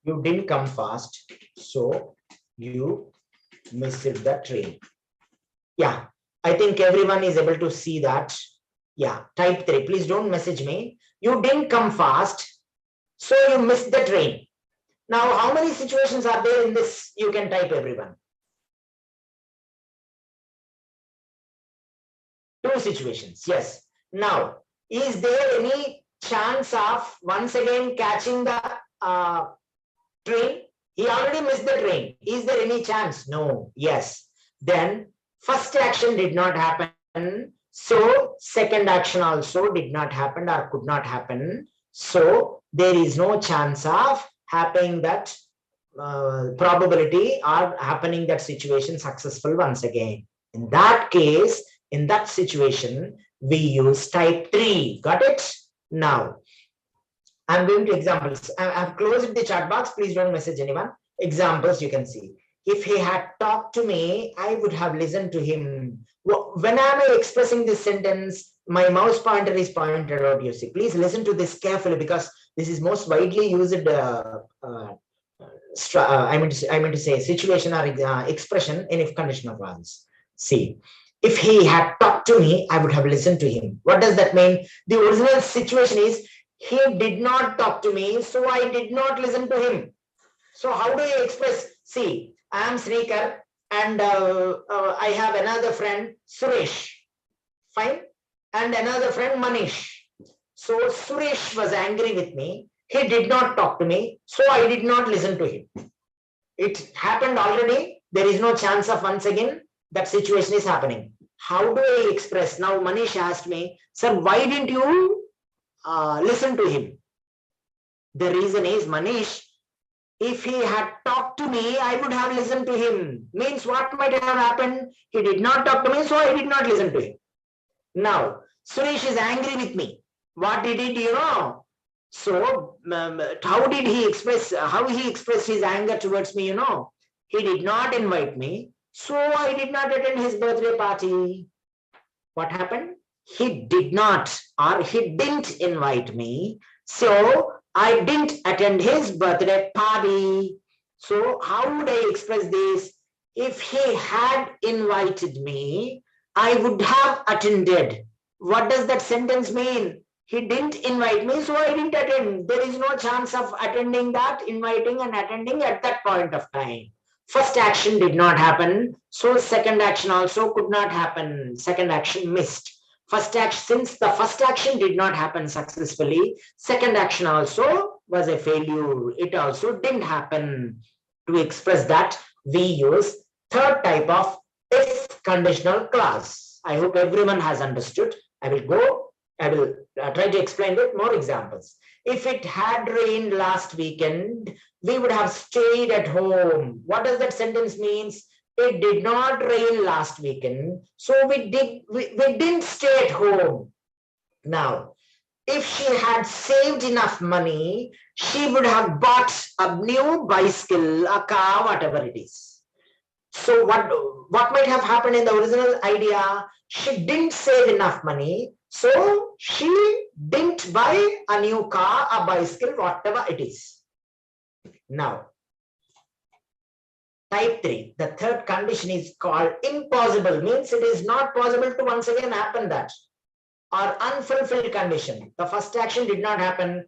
You didn't come fast, so you missed the train. Yeah, I think everyone is able to see that. Yeah, type 3, please don't message me. You didn't come fast, so you missed the train. Now, how many situations are there in this? You can type, everyone. 2 situations, yes. Now, is there any chance of once again catching the train? He already missed the train. Is there any chance? No. Yes. Then first action did not happen. So second action also did not happen or could not happen. So there is no chance of happening that probability or happening that situation successful once again. In that case, in that situation, we use type 3. Got it? Now, I'm going to examples. I've closed the chat box. Please don't message anyone. Examples you can see. If he had talked to me, I would have listened to him. When I'm expressing this sentence, my mouse pointer is pointed out, you see. Please listen to this carefully because this is most widely used I mean to say situation or expression in if conditional clauses. See, if he had talked to me, I would have listened to him. What does that mean? The original situation is he did not talk to me, so I did not listen to him. So how do you express? See, I am Srikar and I have another friend, Suresh. Fine. And another friend, Manish. So Suresh was angry with me. He did not talk to me, so I did not listen to him. It happened already. There is no chance of once again that situation is happening. How do I express? Now Manish asked me, sir, why didn't you listen to him? The reason is, Manish, if he had talked to me, I would have listened to him. Means what might have happened? He did not talk to me, so I did not listen to him. Now, Suresh is angry with me. What he did, you know? So, how did he express, how he expressed his anger towards me, you know? He did not invite me, so I did not attend his birthday party. What happened? He did not or he didn't invite me, so I didn't attend his birthday party. So how would I express this? If he had invited me, I would have attended. What does that sentence mean? He didn't invite me, so I didn't attend. There is no chance of attending that, inviting and attending at that point of time. First action did not happen, so second action also could not happen. Second action missed. First action, since the first action did not happen successfully, second action also was a failure. It also didn't happen. To express that, we use third type of if conditional clause. I hope everyone has understood. I will try to explain with more examples. If it had rained last weekend, we would have stayed at home. What does that sentence mean? It did not rain last weekend, so we didn't stay at home. Now, if she had saved enough money, she would have bought a new bicycle, a car, whatever it is. So what might have happened in the original idea? She didn't save enough money, so she didn't buy a new car, a bicycle, whatever it is. Now, type 3, the third condition is called impossible, means it is not possible to once again happen that. Or unfulfilled condition. The first action did not happen,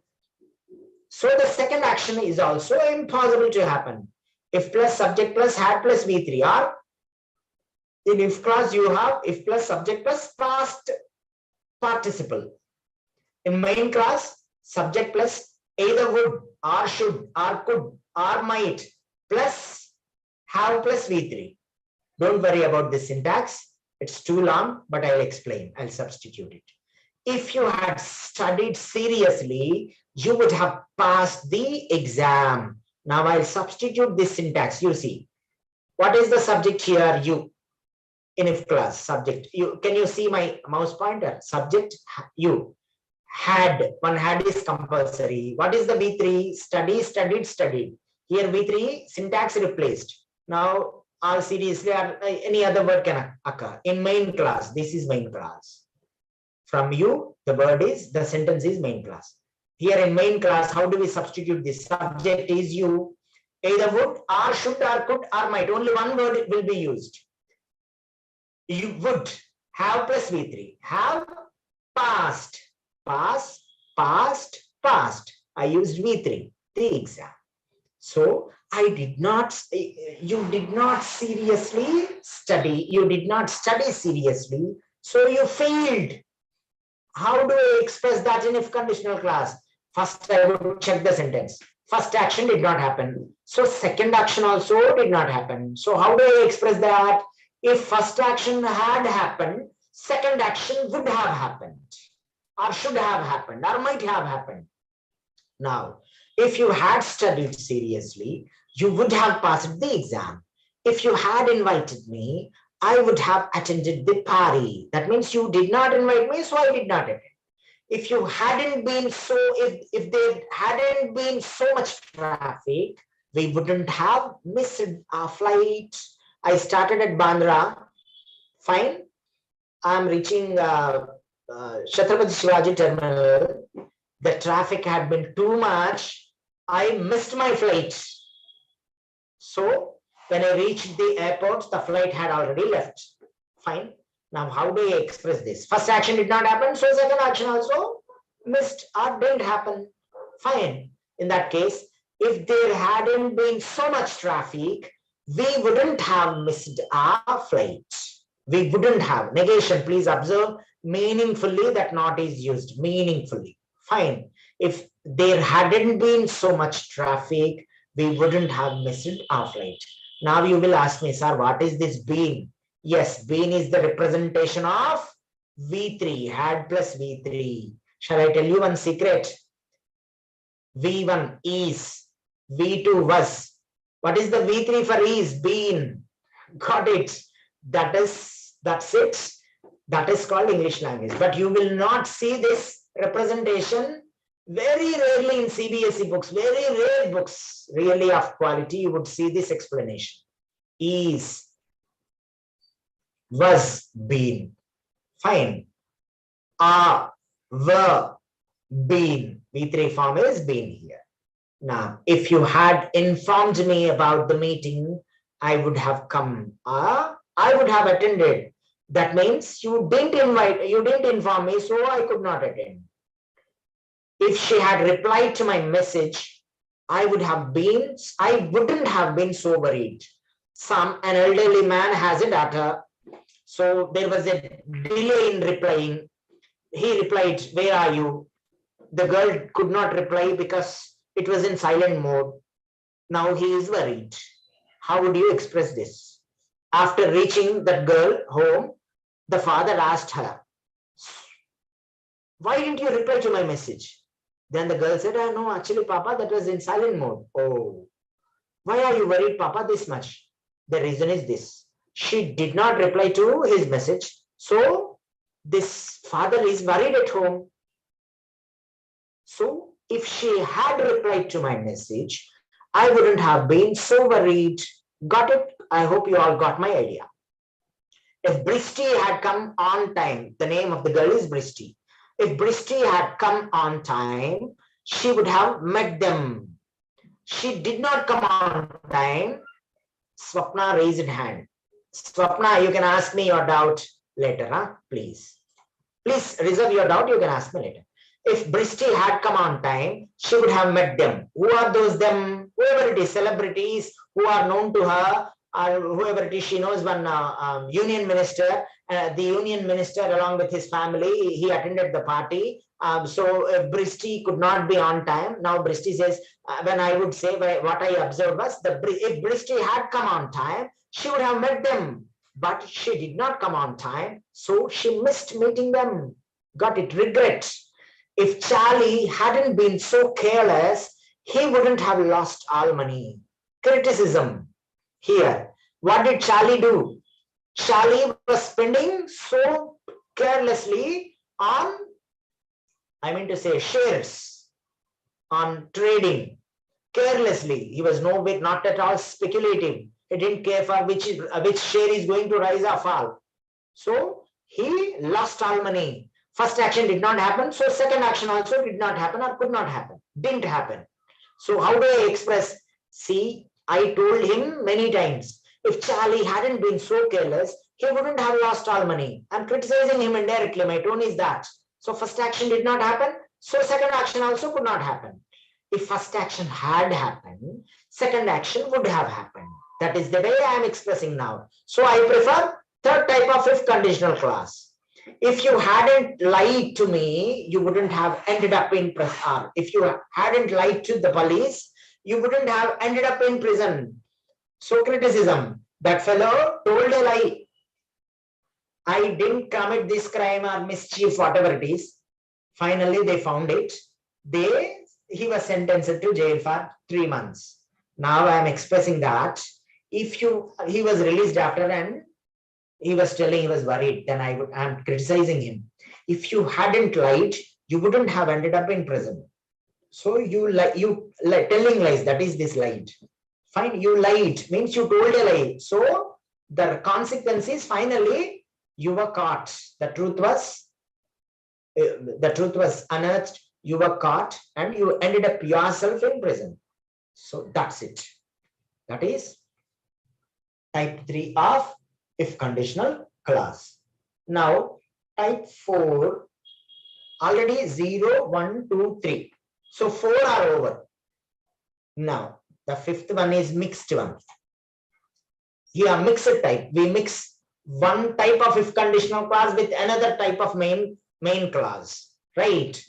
so the second action is also impossible to happen. If plus subject plus had plus V3, or in if clause you have if plus subject plus past participle. In main clause, subject plus either would or should or could or might plus have plus V3. Don't worry about this syntax. It's too long, but I'll explain. I'll substitute it. If you had studied seriously, you would have passed the exam. Now I'll substitute this syntax. You see, what is the subject here? You. in if class. Subject, can you see my mouse pointer? Subject, you. Had, one had is compulsory. What is the V3? Study, studied, studied. Here V3 syntax replaced. Now all seriously any other word can occur. In main class, this is main class. From you, the word is, the sentence is main class. Here in main class, how do we substitute this? Subject is you. Either would, or should, or could, or might. Only one word will be used. You would have plus V3. Have, past. Past, past, past. I used V3, the exam. So I did not, you did not seriously study. You did not study seriously. So you failed. How do I express that in if conditional class? First, I would check the sentence. First action did not happen. So second action also did not happen. So how do I express that? If first action had happened, second action would have happened, or should have happened, or might have happened. Now, if you had studied seriously, you would have passed the exam. If you had invited me, I would have attended the party. That means you did not invite me, so I did not attend. If you hadn't been so, if there hadn't been so much traffic, we wouldn't have missed our flight. I started at Bandra. Fine. I'm reaching Chhatrapati Shivaji Terminal. The traffic had been too much. I missed my flight. So when I reached the airport, the flight had already left. Fine. Now, how do I express this? First action did not happen, so second action also missed or didn't happen. Fine. In that case, if there hadn't been so much traffic, we wouldn't have missed our flight. We wouldn't have. Negation, please observe meaningfully, that not is used. Meaningfully. Fine. If there hadn't been so much traffic, we wouldn't have missed our flight. Now you will ask me, sir, what is this been? Yes, been is the representation of V3, had plus V3. Shall I tell you one secret? V1 is, V2 was. What is the V3 for is? Been. Got it. That's it. That is called English language. But you will not see this representation very rarely in CBSE books, very rare books, really of quality, you would see this explanation. Is, was, been. Fine. Are, were, been. V3 form is been here. Now, if you had informed me about the meeting, I would have come. I would have attended. That means you didn't invite, you didn't inform me, so I could not attend. If she had replied to my message, I wouldn't have been so worried. An elderly man has a daughter. So there was a delay in replying. He replied, where are you? The girl could not reply because it was in silent mode. Now he is worried. How would you express this? After reaching that girl home, the father asked her, why didn't you reply to my message? Then the girl said, no, actually, Papa, that was in silent mode. Oh, why are you worried, Papa, this much? The reason is this. She did not reply to his message. So this father is worried at home. So if she had replied to my message, I wouldn't have been so worried. Got it? I hope you all got my idea. If Bristi had come on time, the name of the girl is Bristi. If Bristi had come on time, she would have met them. She did not come on time. Swapna raised hand. Swapna, you can ask me your doubt later, huh? Please. Please reserve your doubt, you can ask me later. If Bristi had come on time, she would have met them. Who are those them? Whoever it is, celebrities who are known to her, or whoever it is, she knows one union minister. The union minister along with his family, he attended the party. So Bristi could not be on time. Now Bristi says, when I would say what I observed was, if Bristi had come on time, she would have met them. But she did not come on time, so she missed meeting them. Got it? Regret. If Charlie hadn't been so careless, he wouldn't have lost all money. Criticism. Here, what did Charlie do? Charlie was spending so carelessly on, I mean to say, shares, on trading. Carelessly. He was not at all speculative. He didn't care for which share is going to rise or fall. So he lost all money. First action did not happen. So second action also did not happen or could not happen. Didn't happen. So how do I express? See, I told him many times, if Charlie hadn't been so careless, he wouldn't have lost all money. I'm criticizing him indirectly. My tone is that. So first action did not happen. So second action also could not happen. If first action had happened, second action would have happened. That is the way I am expressing now. So I prefer third type of if conditional clause. If you hadn't lied to me, you wouldn't have ended up in prison. If you hadn't lied to the police, you wouldn't have ended up in prison. So criticism. That fellow told a lie. I didn't commit this crime or mischief, whatever it is. Finally, they found it. He was sentenced to jail for 3 months. Now I am expressing that if he was released after and he was telling he was worried, then I am criticizing him. If you hadn't lied, you wouldn't have ended up in prison. So you telling lies, that is this lied. Fine, you lied means you told a lie. So the consequence is finally you were caught. The truth was unearthed. You were caught and you ended up yourself in prison. So that's it. That is type 3 of if conditional clause. Now type 4, already 0, 1, 2, 3. So 4 are over. Now the fifth one is mixed one. Here mixed type. We mix one type of if conditional clause with another type of main clause. Right?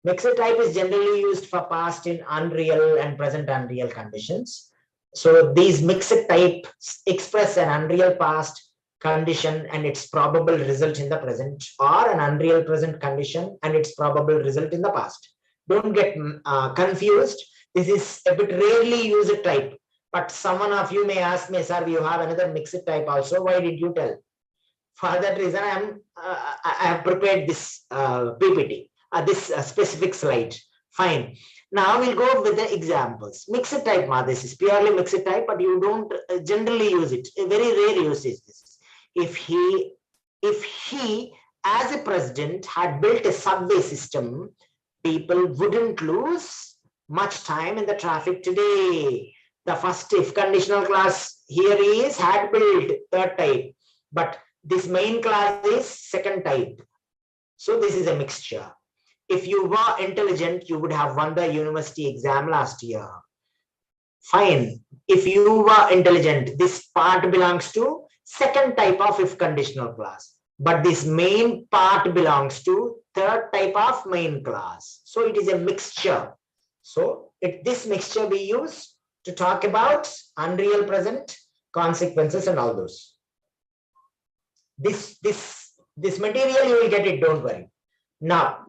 Mixed type is generally used for past in unreal and present unreal conditions. So these mixed types express an unreal past condition and its probable result in the present, or an unreal present condition and its probable result in the past. Don't get confused. This is a bit rarely used type, but someone of you may ask me, sir, you have another mixed type also. Why did you tell? For that reason, I have prepared this PPT. This specific slide. Fine. Now we'll go with the examples. Mixed type, this is purely mixed type, but you don't generally use it. A very rare use is this. If he as a president had built a subway system, people wouldn't lose much time in the traffic today. The first if conditional clause here is had built, third type, but this main clause is second type. So this is a mixture. If you were intelligent, you would have won the university exam last year. Fine. If you were intelligent, this part belongs to second type of if conditional clause. But this main part belongs to third type of main clause. So it is a mixture. So this mixture we use to talk about unreal present, consequences and all those. This material you will get it, don't worry. Now,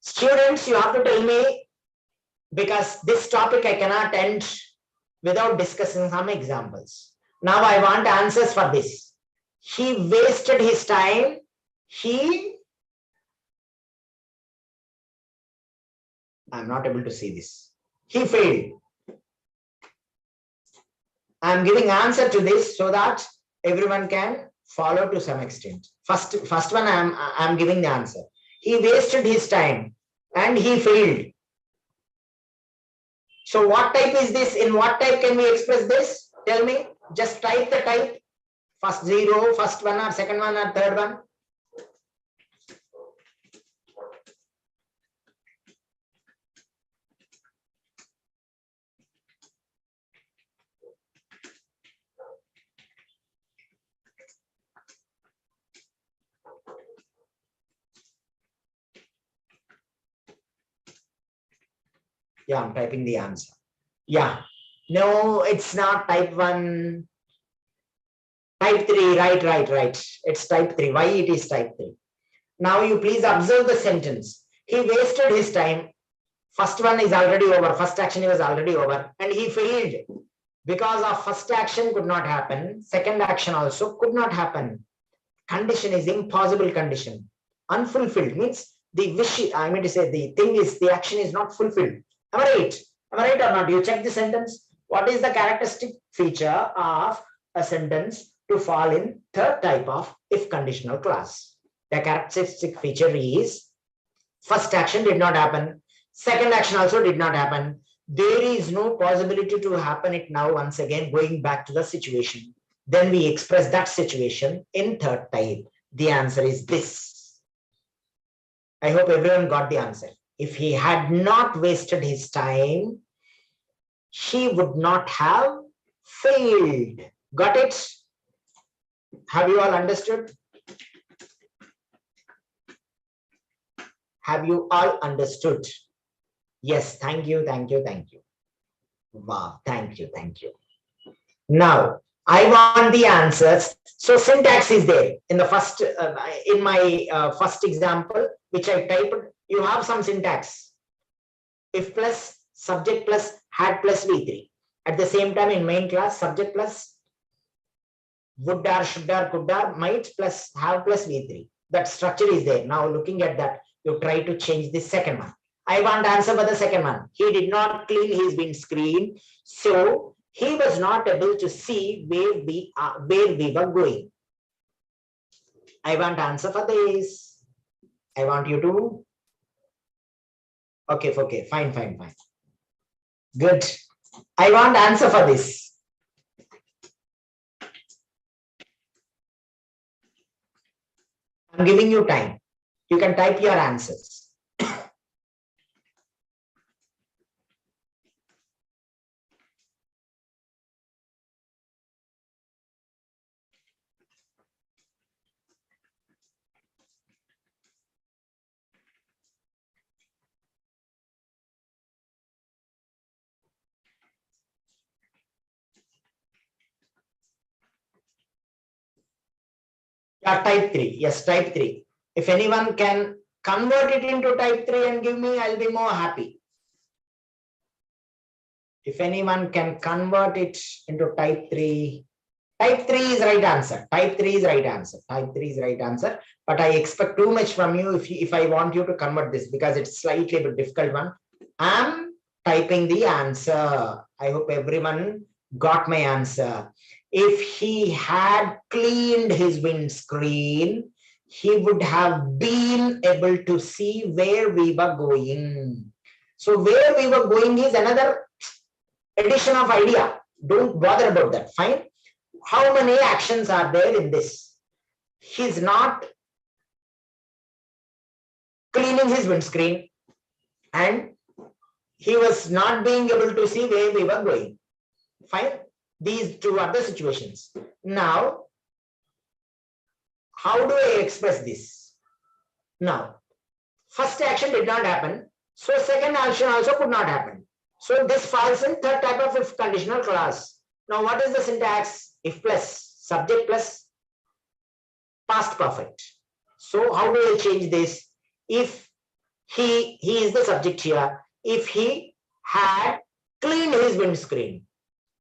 students, you have to tell me, because this topic I cannot end without discussing some examples. Now I want answers for this. He wasted his time. I'm not able to see this. He failed. I'm giving answer to this so that everyone can follow to some extent. First one I'm giving the answer. He wasted his time and he failed. So what type is this? In what type can we express this? Tell me. Just type the type. First 0, first one or second one or third one. Yeah, I'm typing the answer. Yeah. No, it's not type 1. Type 3, right. It's type 3. Why it is type 3? Now you please observe the sentence. He wasted his time. First one is already over. First action was already over and he failed. Because of first action could not happen, second action also could not happen. Condition is impossible condition. Unfulfilled means the wish, I mean to say the thing is, the action is not fulfilled. Am I right? Am I right or not? You check the sentence. What is the characteristic feature of a sentence to fall in third type of if conditional clause? The characteristic feature is first action did not happen, second action also did not happen. There is no possibility to happen it now. Once again, going back to the situation. Then we express that situation in third type. The answer is this. I hope everyone got the answer. If he had not wasted his time, he would not have failed. Got it? Have you all understood? Have you all understood? Yes, thank you, thank you, thank you. Wow, thank you, thank you. Now, I want the answers. So syntax is there in the first, in my first example, which I typed. You have some syntax. If plus, subject plus, had plus V3. At the same time, in main class, subject plus, would are, should are, could are, might plus, have plus V3. That structure is there. Now, looking at that, you try to change the second one. I want answer for the second one. He did not clean his windscreen, so he was not able to see where we were going. I want answer for this. I want you to. Okay, fine. Good. I want answer for this. I'm giving you time. You can type your answers. Yeah, type 3. Yes, type 3. If anyone can convert it into type 3 and give me, I'll be more happy. If anyone can convert it into type 3, type 3 is right answer. Type 3 is right answer. Type 3 is right answer. But I expect too much from you if I want you to convert this, because it's slightly a bit difficult one. I'm typing the answer. I hope everyone got my answer. If he had cleaned his windscreen, he would have been able to see where we were going. So where we were going is another addition of idea. Don't bother about that. Fine. How many actions are there in this? He's not cleaning his windscreen and he was not being able to see where we were going. Fine. These two are the situations. Now, how do I express this? Now, first action did not happen. So second action also could not happen. So this falls in third type of if conditional clause. Now, what is the syntax? If plus, subject plus, past perfect. So how do I change this? If he is the subject here. If he had cleaned his windscreen,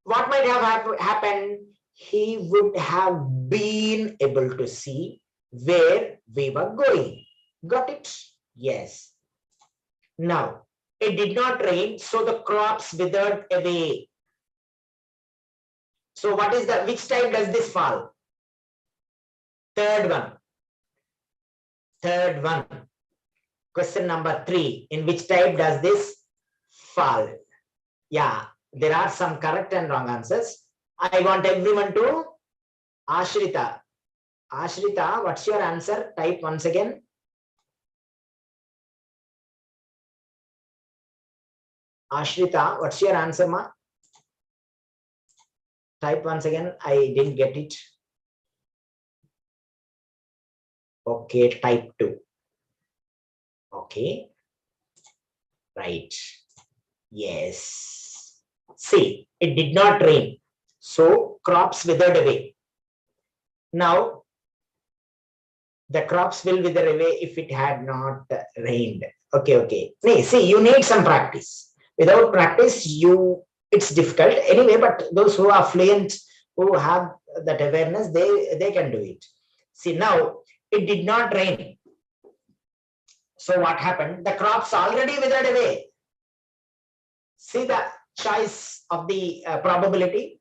what might have happened? He would have been able to see where we were going. Got it? Yes. Now, it did not rain, so the crops withered away. So what is the, which type does this fall? Third one. Third one. Question number 3. In which type does this fall? Yeah, there are some correct and wrong answers. I want everyone to Ashrita. Ashrita, what's your answer? Type once again. Ashrita, what's your answer, ma? Type once again. I didn't get it. Okay, type 2. Okay. Right. Yes. See, it did not rain. So crops withered away. Now, the crops will wither away if it had not rained. Okay. See, you need some practice. Without practice, you it's difficult anyway, but those who are fluent, who have that awareness, they can do it. See, now it did not rain. So what happened? The crops already withered away. See the choice of the probability.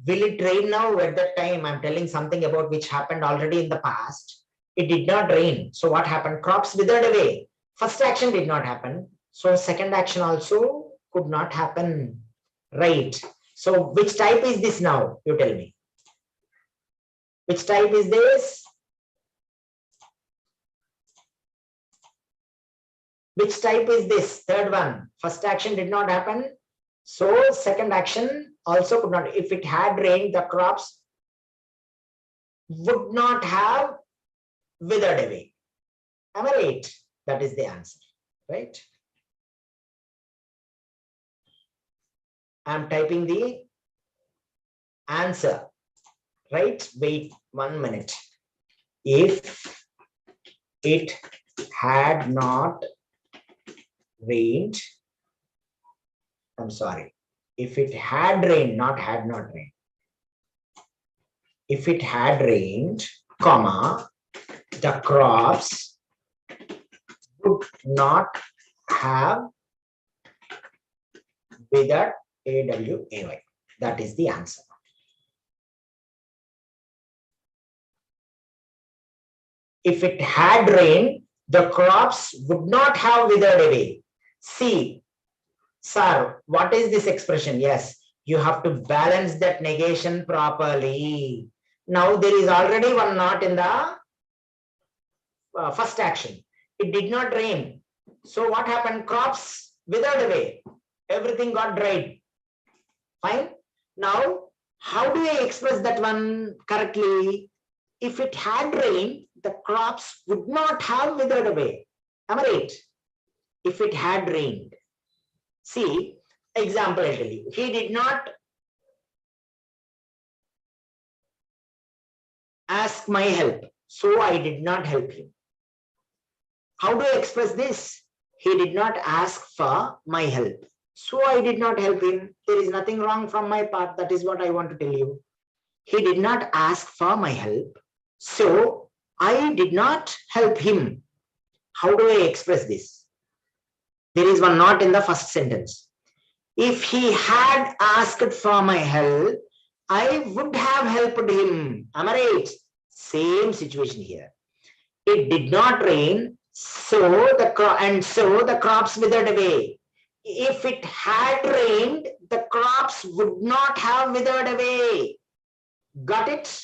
Will it rain now? At that time, I'm telling something about which happened already in the past. It did not rain. So what happened? Crops withered away. First action did not happen. So second action also could not happen. Right. So which type is this now? You tell me. Which type is this? Which type is this? Third one. First action did not happen. So second action also could not. If it had rained, the crops would not have withered away. Am I right? That is the answer, right? I'm typing the answer, right? Wait 1 minute. If it had not rained, I'm sorry. If it had rained, not had not rained. If it had rained, comma, the crops would not have withered AWAY. That is the answer. If it had rained, the crops would not have withered away. See, sir, what is this expression? Yes, you have to balance that negation properly. Now there is already one knot in the first action. It did not rain. So what happened? Crops withered away. Everything got dried. Fine. Now, how do I express that one correctly? If it had rained, the crops would not have withered away. Am I right? If it had rained. See, example I tell you. He did not ask my help, so I did not help him. How do I express this? He did not ask for my help, so I did not help him. There is nothing wrong from my part. That is what I want to tell you. He did not ask for my help, so I did not help him. How do I express this? There is one knot in the first sentence. If he had asked for my help, I would have helped him. Am I right? Same situation here. It did not rain, so the crops withered away. If it had rained, the crops would not have withered away. Got it?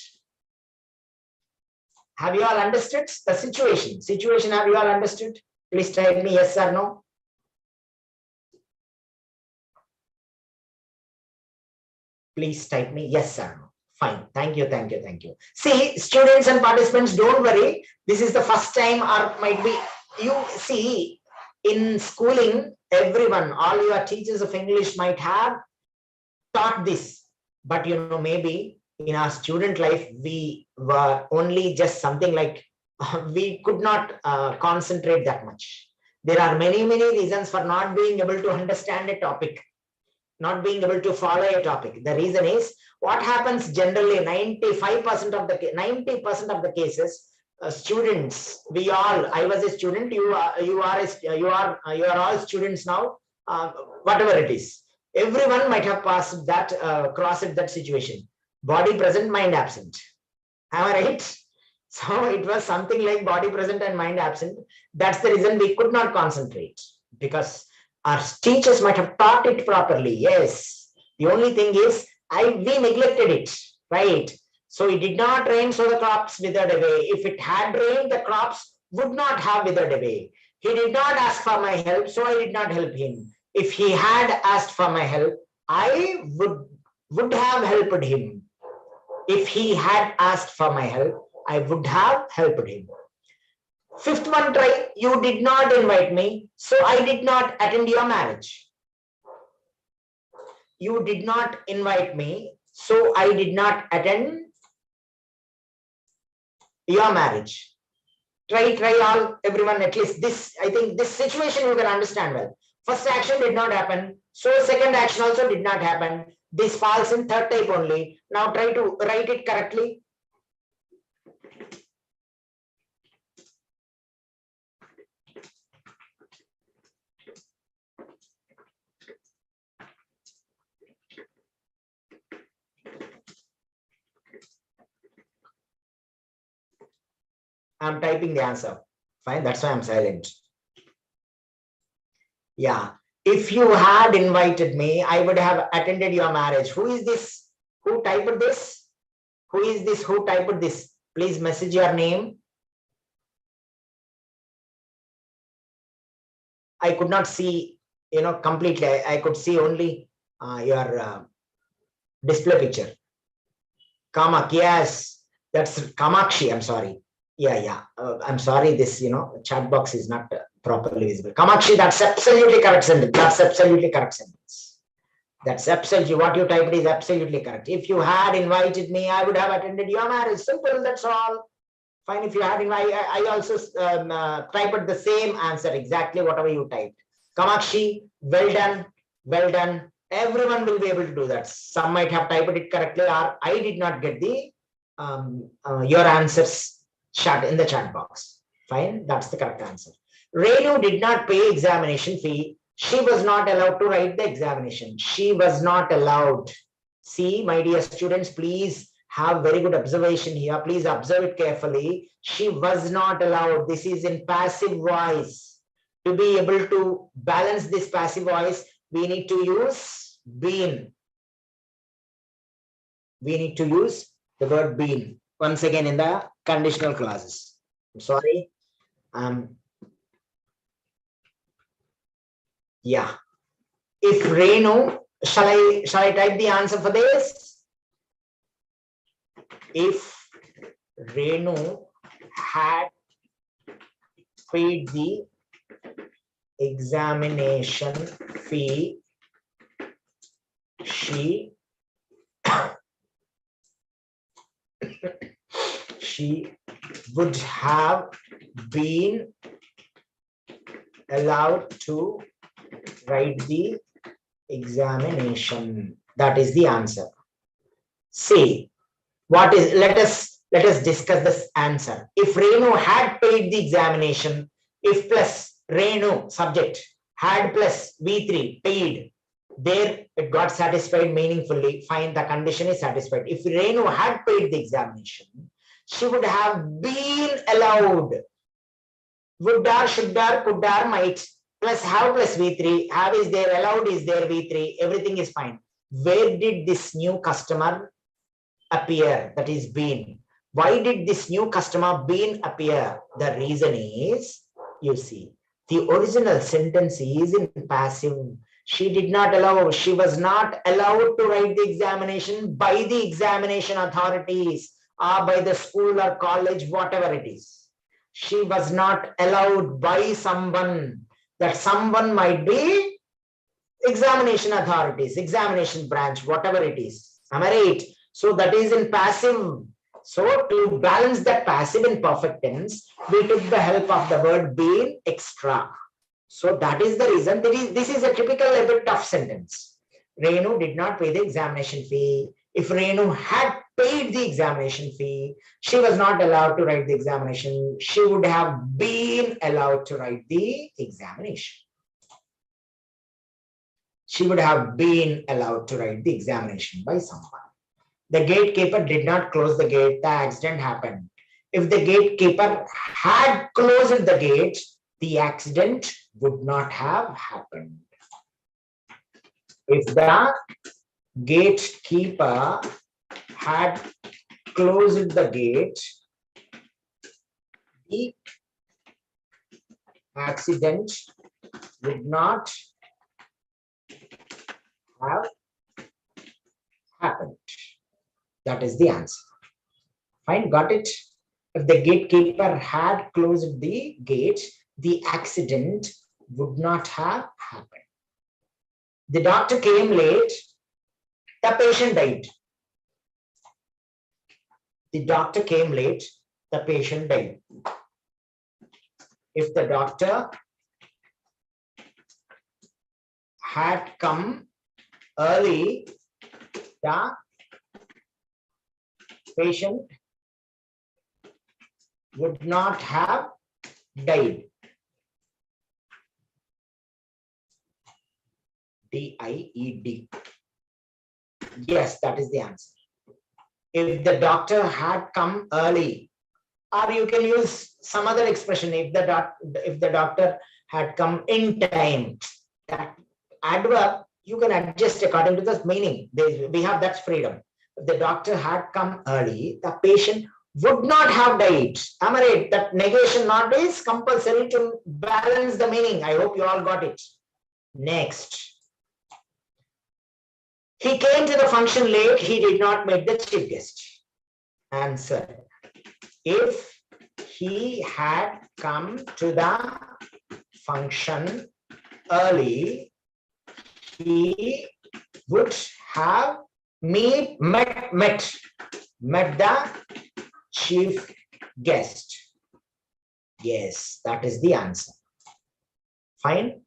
Have you all understood the situation? Situation, have you all understood? Please type me yes or no. Please type me yes or no. Fine. Thank you, thank you, thank you. See, students and participants, don't worry. This is the first time, or might be, you see, in schooling, everyone, all your teachers of English might have taught this. But you know, maybe in our student life, we were only just something like, we could not concentrate that much. There are many, many reasons for not being able to understand a topic, not being able to follow a topic. The reason is, what happens generally, 90% of the cases, students, we all, I was a student, you are all students now, whatever it is. Everyone might have passed that, crossed that situation. Body present, mind absent. Am I right? So it was something like body present and mind absent. That's the reason we could not concentrate, because our teachers might have taught it properly. Yes. The only thing is, we neglected it, right? So it did not rain, so the crops withered away. If it had rained, the crops would not have withered away. He did not ask for my help, so I did not help him. If he had asked for my help, I would have helped him. If he had asked for my help, I would have helped him. Fifth one, try. You did not invite me, so I did not attend your marriage. You did not invite me, so I did not attend your marriage. Try all, everyone, at least this, I think this situation you can understand well. First action did not happen. So second action also did not happen. This falls in third type only. Now try to write it correctly. I'm typing the answer. Fine, that's why I'm silent. Yeah. If you had invited me, I would have attended your marriage. Who is this? Who typed this? Who is this? Who typed this? Please message your name. I could not see, completely. I could see only your display picture. Kamak, yes, that's Kamakshi. I'm sorry. Yeah. I'm sorry. This, chat box is not properly visible. Kamakshi, that's absolutely correct sentence. That's absolutely correct sentence. That's absolutely what you typed is absolutely correct. If you had invited me, I would have attended your marriage. Simple. That's all. Fine. If you had invited, I also typed the same answer exactly whatever you typed. Kamakshi, well done. Well done. Everyone will be able to do that. Some might have typed it correctly, or I did not get the your answers chat in the chat box. Fine, that's the correct answer. Renu did not pay examination fee. She was not allowed to write the examination. She was not allowed. See, my dear students, please have very good observation here. Please observe it carefully. She was not allowed. This is in passive voice. To be able to balance this passive voice, we need to use been. We need to use the word been once again in the conditional clauses. I'm sorry. Yeah. If Renu, shall I type the answer for this? If Renu had paid the examination fee, she would have been allowed to write the examination. That is the answer. See, what is, let us discuss this answer. If Renu had paid the examination, if plus Renu subject had plus V3 paid, there it got satisfied meaningfully. Fine, the condition is satisfied. If Renu had paid the examination, she would have been allowed. Would are, should are, could are, might, plus have plus V3. Have is there, allowed is there, V3. Everything is fine. Where did this new customer appear? That is been. Why did this new customer been appear? The reason is, you see, the original sentence is in passive. She did not allow, she was not allowed to write the examination by the examination authorities or by the school or college, whatever it is. She was not allowed by someone. That someone might be examination authorities, examination branch, whatever it is. Am I right? So that is in passive. So to balance that passive in perfect tense, we took the help of the word been extra. So that is the reason. This is a typical a bit tough sentence. Renu did not pay the examination fee. If Renu had paid the examination fee, she was not allowed to write the examination. She would have been allowed to write the examination. She would have been allowed to write the examination by someone. The gatekeeper did not close the gate. The accident happened. If the gatekeeper had closed the gate, the accident would not have happened. If the gatekeeper had closed the gate, the accident would not have happened. That is the answer. Fine, got it? If the gatekeeper had closed the gate, the accident would not have happened. The doctor came late, the patient died. The doctor came late, the patient died. If the doctor had come early, the patient would not have died. D-I-E-D. Yes, that is the answer. If the doctor had come early, or you can use some other expression, if the doctor had come in time, that adverb you can adjust according to the meaning. We have that freedom. If the doctor had come early, the patient would not have died. Am I right? That negation not is compulsory to balance the meaning. I hope you all got it. Next. He came to the function late. He did not meet the chief guest. Answer. If he had come to the function early, he would have met the chief guest. Yes, that is the answer. Fine.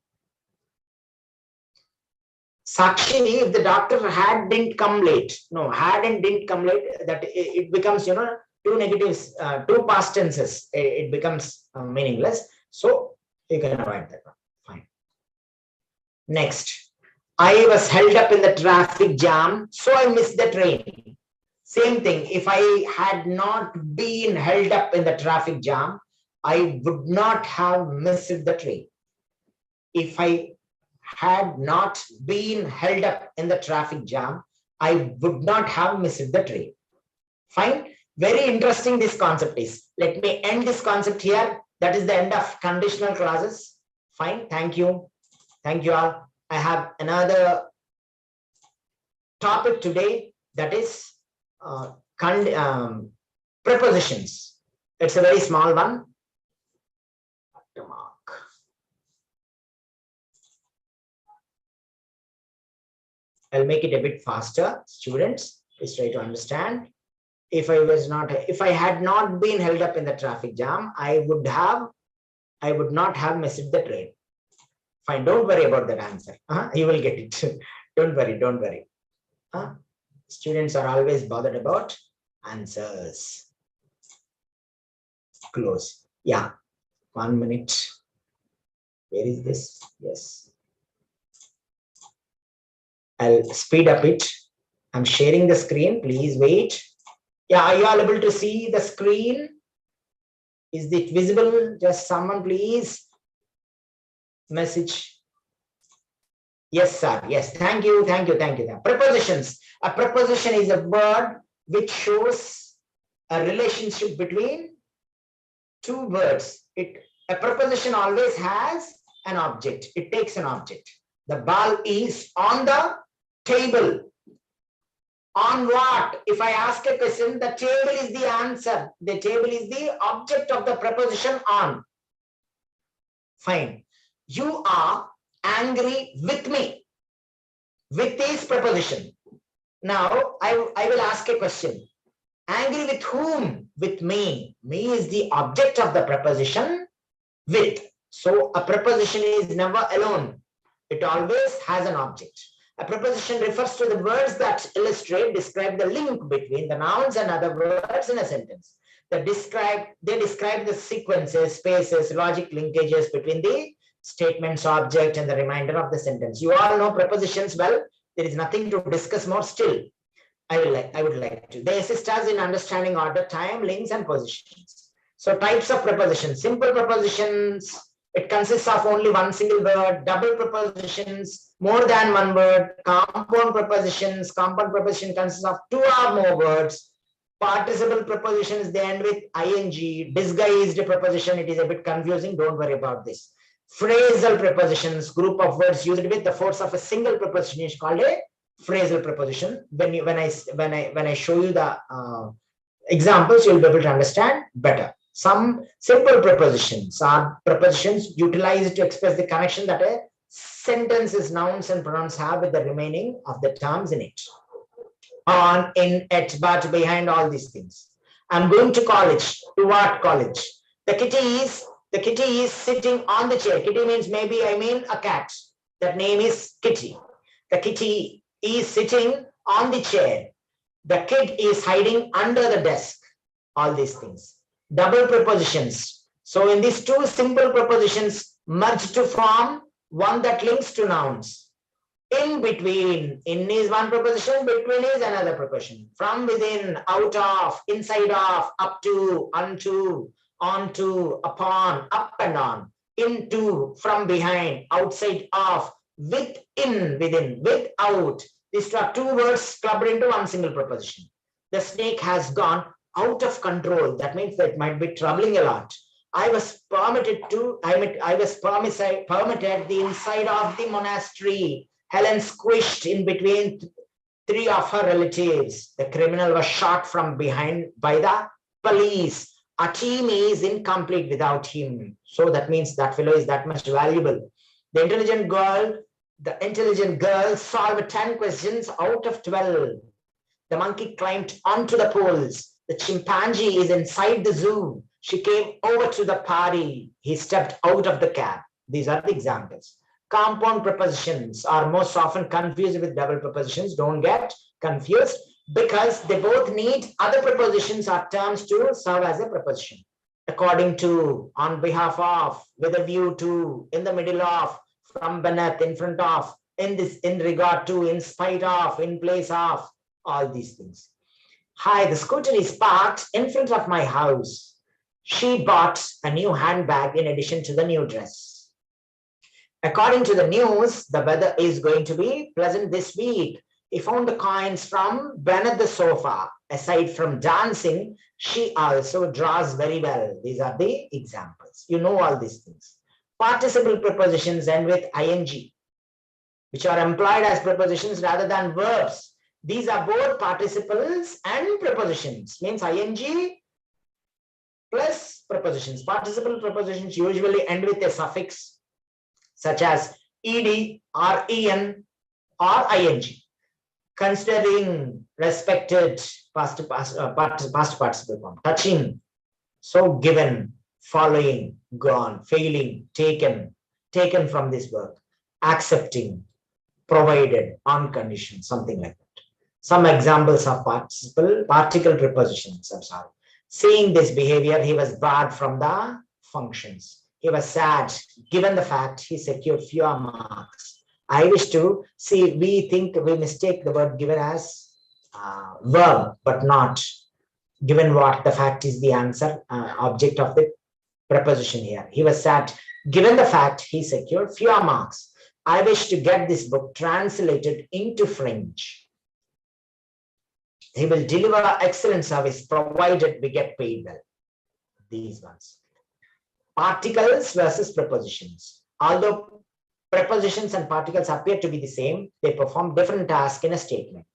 Sakshi, if the doctor didn't come late, no, had and didn't come late, that it becomes, two negatives, two past tenses, it becomes meaningless. So you can avoid that one. Fine. Next, I was held up in the traffic jam, so I missed the train. Same thing, if I had not been held up in the traffic jam, I would not have missed the train. If I had not been held up in the traffic jam, I would not have missed the train. Fine. Very interesting this concept is. Let me end this concept here. That is the end of conditional clauses. Fine. Thank you. Thank you all. I have another topic today, that is prepositions. It's a very small one. I'll make it a bit faster. Students, please try to understand. If I had not been held up in the traffic jam, I would not have missed the train. Fine, don't worry about that answer. You will get it. Don't worry. Students are always bothered about answers. Close. Yeah. 1 minute. Where is this? Yes. I'll speed up it. I'm sharing the screen. Please wait. Yeah, are you all able to see the screen? Is it visible? Just someone please message. Yes, sir. Yes, thank you. Prepositions. A preposition is a word which shows a relationship between two words. A preposition always has an object. It takes an object. The ball is on the table. On what? If I ask a question, the table is the answer. The table is the object of the preposition on. Fine. You are angry with me. With is preposition. Now, I will ask a question. Angry with whom? With me. Me is the object of the preposition with. So, a preposition is never alone. It always has an object. A preposition refers to the words that describe the link between the nouns and other words in a sentence. They describe the sequences, spaces, logic linkages between the statement's object and the remainder of the sentence. You all know prepositions well. There is nothing to discuss more still. I would like to. They assist us in understanding order, time, links, and positions. So types of prepositions. Simple prepositions. It consists of only one single word. Double prepositions, more than one word. Compound prepositions. Compound preposition consists of two or more words. Participle prepositions, they end with ing. Disguised preposition, it is a bit confusing. Don't worry about this. Phrasal prepositions, group of words used with the force of a single preposition is called a phrasal preposition. When I show you the examples, you'll be able to understand better. Some simple prepositions are prepositions utilized to express the connection that a sentence's nouns and pronouns have with the remaining of the terms in it. On, in, at, but, behind, all these things. I'm going to college. To what college? The kitty is sitting on the chair. Kitty means maybe a cat. That name is Kitty. The kitty is sitting on the chair. The kid is hiding under the desk. All these things. Double prepositions. So in these two simple prepositions merge to form one that links to nouns. In between, in is one preposition, between is another preposition. From within, out of, inside of, up to, unto, onto, upon, up and on, into, from behind, outside of, within, within, without. These are two words clubbed into one single preposition. The snake has gone out of control. That means that it might be troubling a lot. I was permitted the inside of the monastery. Helen squished in between three of her relatives. The criminal was shot from behind by the police. A team is incomplete without him. So that means that fellow is that much valuable. The intelligent girl solved 10 questions out of 12. The monkey climbed onto the poles. The chimpanzee is inside the zoo. She came over to the party. He stepped out of the cab. These are the examples. Compound prepositions are most often confused with double prepositions. Don't get confused because they both need other prepositions or terms to serve as a preposition. According to, on behalf of, with a view to, in the middle of, from beneath, in front of, in this, in regard to, in spite of, in place of, all these things. Hi, the scooter is parked in front of my house. She bought a new handbag in addition to the new dress. According to the news, the weather is going to be pleasant this week. He found the coins from beneath the sofa. Aside from dancing, she also draws very well. These are the examples. You know all these things. Participle prepositions end with ing, which are employed as prepositions rather than verbs. These are both participles and prepositions. Means ing plus prepositions. Participle prepositions usually end with a suffix such as ed, or en, or ing. Considering, respected, past participle form. Touching, so given, following, gone, failing, taken from this work. Accepting, provided, on condition, something like that. Some examples of particle prepositions. I'm sorry. Seeing this behavior, he was barred from the functions. He was sad, given the fact he secured fewer marks. I wish to see, we mistake the word given as verb, but not given what the fact is the answer, object of the preposition here. He was sad, given the fact he secured fewer marks. I wish to get this book translated into French. He will deliver excellent service provided we get paid well. These ones. Particles versus prepositions. Although prepositions and particles appear to be the same, they perform different tasks in a statement.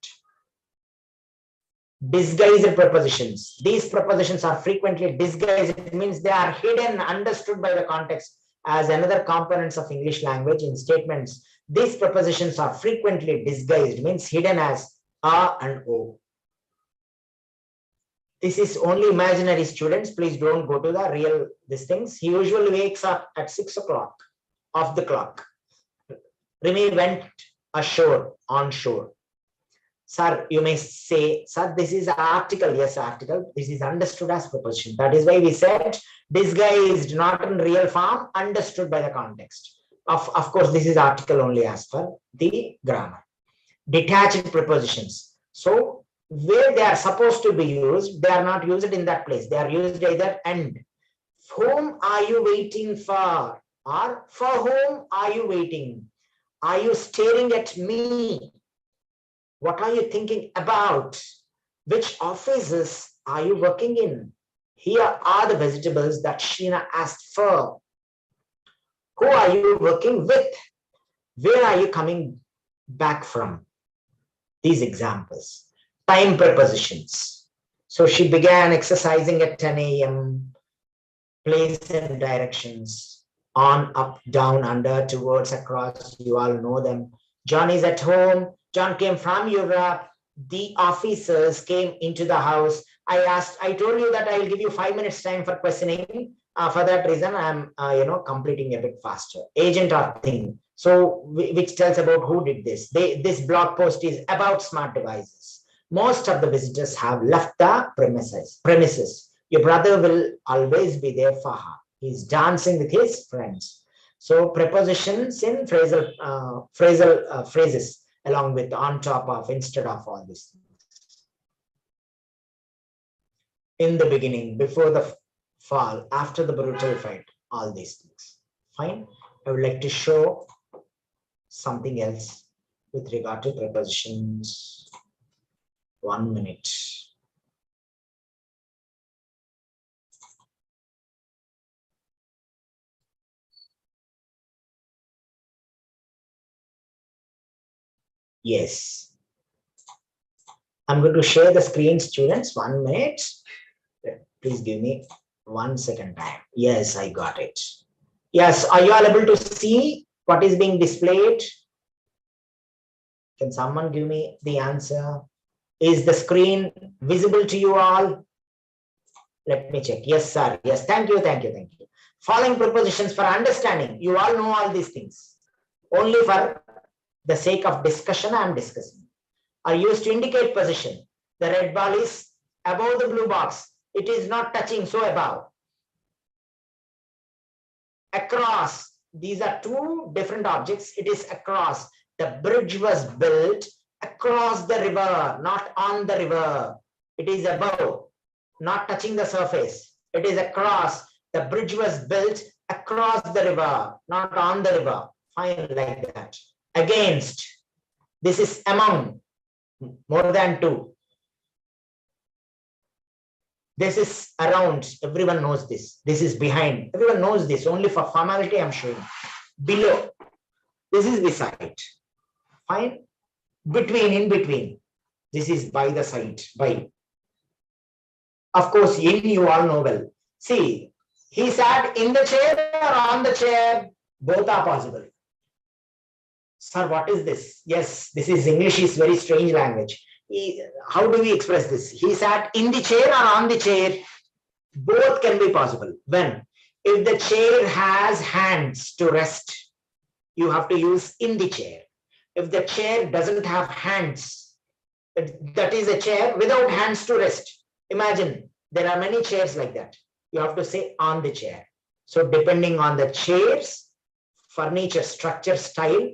Disguised prepositions. These prepositions are frequently disguised. It means they are hidden, understood by the context as another components of English language in statements. These prepositions are frequently disguised, means hidden as a and o. This is only imaginary, students. Please don't go to the real these things. He usually wakes up at 6 o'clock of the clock. Remy went ashore, on shore. Sir, you may say, sir, this is an article. Yes, article. This is understood as preposition. That is why we said disguised, not in real form, understood by the context. Of course, this is article only as per the grammar. Detached prepositions. So, where they are supposed to be used, they are not used in that place. They are used either and. Whom are you waiting for? Or for whom are you waiting? Are you staring at me? What are you thinking about? Which offices are you working in? Here are the vegetables that Sheena asked for. Who are you working with? Where are you coming back from? These examples. Time prepositions. So she began exercising at 10 a.m. Place and directions. On, up, down, under, towards, across. You all know them. John is at home. John came from Europe. The officers came into the house. I told you that I will give you 5 minutes time for questioning. For that reason, I'm completing a bit faster. Agent or thing. So which tells about who did this. This blog post is about smart devices. Most of the visitors have left the premises. Your brother will always be there for her. He's dancing with his friends. So prepositions in phrasal phrases along with, on top of, instead of, all these things. In the beginning, before the fall, after the brutal fight, all these things. Fine. I would like to show something else with regard to prepositions. 1 minute. Yes. I'm going to share the screen, students. 1 minute. Please give me 1 second time. Yes, I got it. Yes, are you all able to see what is being displayed? Can someone give me the answer? Is the screen visible to you all? Let me check. Yes, sir. Yes, thank you, thank you, thank you. Following prepositions for understanding. You all know all these things. Only for the sake of discussion, I am discussing. Are used to indicate position. The red ball is above the blue box. It is not touching, so above. Across. These are two different objects. It is across. The bridge was built across the river, not on the river. It is above, not touching the surface. It is across. The bridge was built across the river, not on the river. Fine, like that. Against. This is among, more than two. This is around. Everyone knows this. This is behind. Everyone knows this. Only for formality, I'm showing. Below. This is beside. Fine. Between, in between. This is by the side. By. Of course, in, you all know well. See, he sat in the chair or on the chair. Both are possible. Sir, what is this? Yes, this is English, is very strange language. How do we express this? He sat in the chair or on the chair. Both can be possible. When? If the chair has hands to rest, you have to use in the chair. If the chair doesn't have hands, that is a chair without hands to rest. Imagine, there are many chairs like that. You have to say on the chair. So depending on the chair's furniture, structure, style,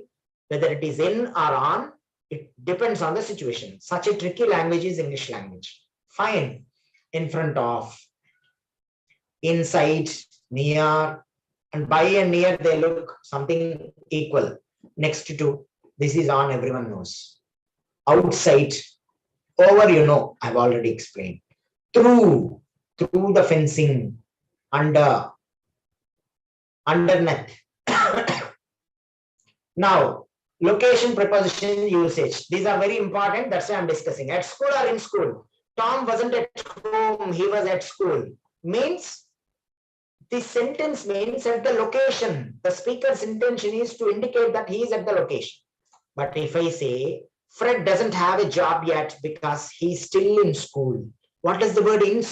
whether it is in or on, it depends on the situation. Such a tricky language is English language. Fine. In front of, inside, near, and by and near, they look something equal. Next to, this is on, everyone knows. Outside, over, you know, I've already explained. Through the fencing, under, underneath. Now, location, preposition, usage. These are very important. That's why I'm discussing. At school or in school. Tom wasn't at home. He was at school. Means, this sentence means at the location. The speaker's intention is to indicate that he is at the location. But if I say, Fred doesn't have a job yet because he's still in school. What does the word in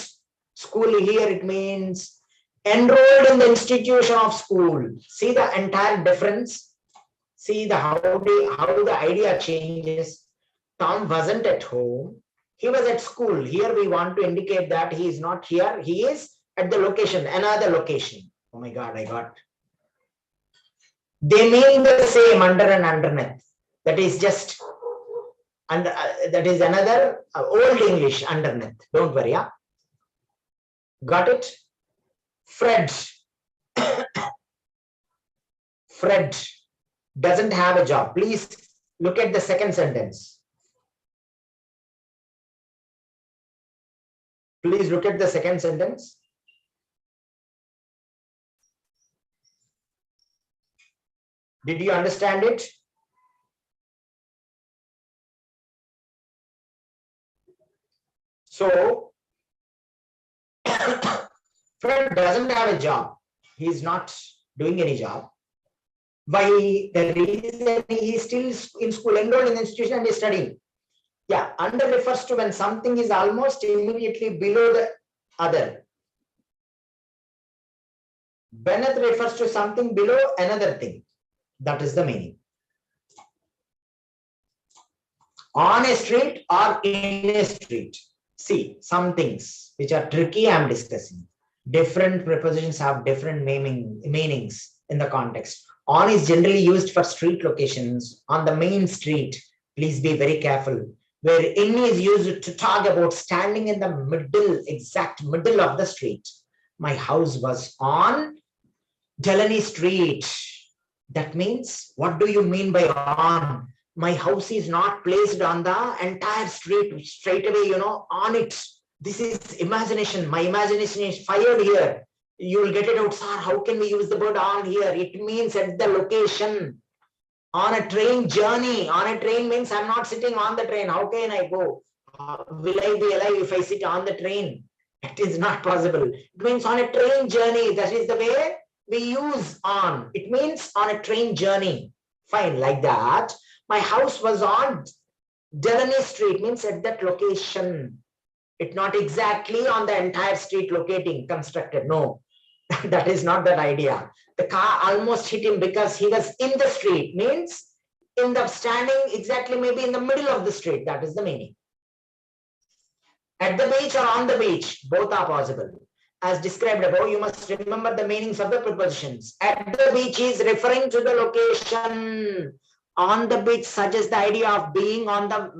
school here? It means enrolled in the institution of school. See the entire difference. See the how the idea changes. Tom wasn't at home. He was at school. Here we want to indicate that he is not here. He is at the location, another location. Oh my God, I got. They mean the same, under and underneath. That is just, and that is another old English, underneath. Don't worry. Yeah? Got it? Fred. Fred doesn't have a job. Please look at the second sentence. Please look at the second sentence. Did you understand it? So, Fred doesn't have a job. He is not doing any job. Why? The reason he is still in school, enrolled in the institution and is studying. Yeah, under refers to when something is almost immediately below the other. Beneath refers to something below another thing. That is the meaning. On a street or in a street. See, some things which are tricky I am discussing. Different prepositions have different meanings in the context. On is generally used for street locations. On the main street, please be very careful. Where in is used to talk about standing in the middle, exact middle of the street. My house was on Delany Street. That means, what do you mean by on? My house is not placed on the entire street straight away, on it. This is imagination. My imagination is fired here. You will get it out, sir. How can we use the word on here? It means at the location. On a train journey. On a train means I'm not sitting on the train. How can I go? Will I be alive if I sit on the train? It is not possible. It means on a train journey. That is the way we use on. It means on a train journey. Fine, like that. My house was on Delany Street, means at that location. It's not exactly on the entire street locating, constructed. No, that is not that idea. The car almost hit him because he was in the street, means in the standing exactly maybe in the middle of the street. That is the meaning. At the beach or on the beach, both are possible. As described above, you must remember the meanings of the prepositions. At the beach is referring to the location. On the beach suggests the idea of being on the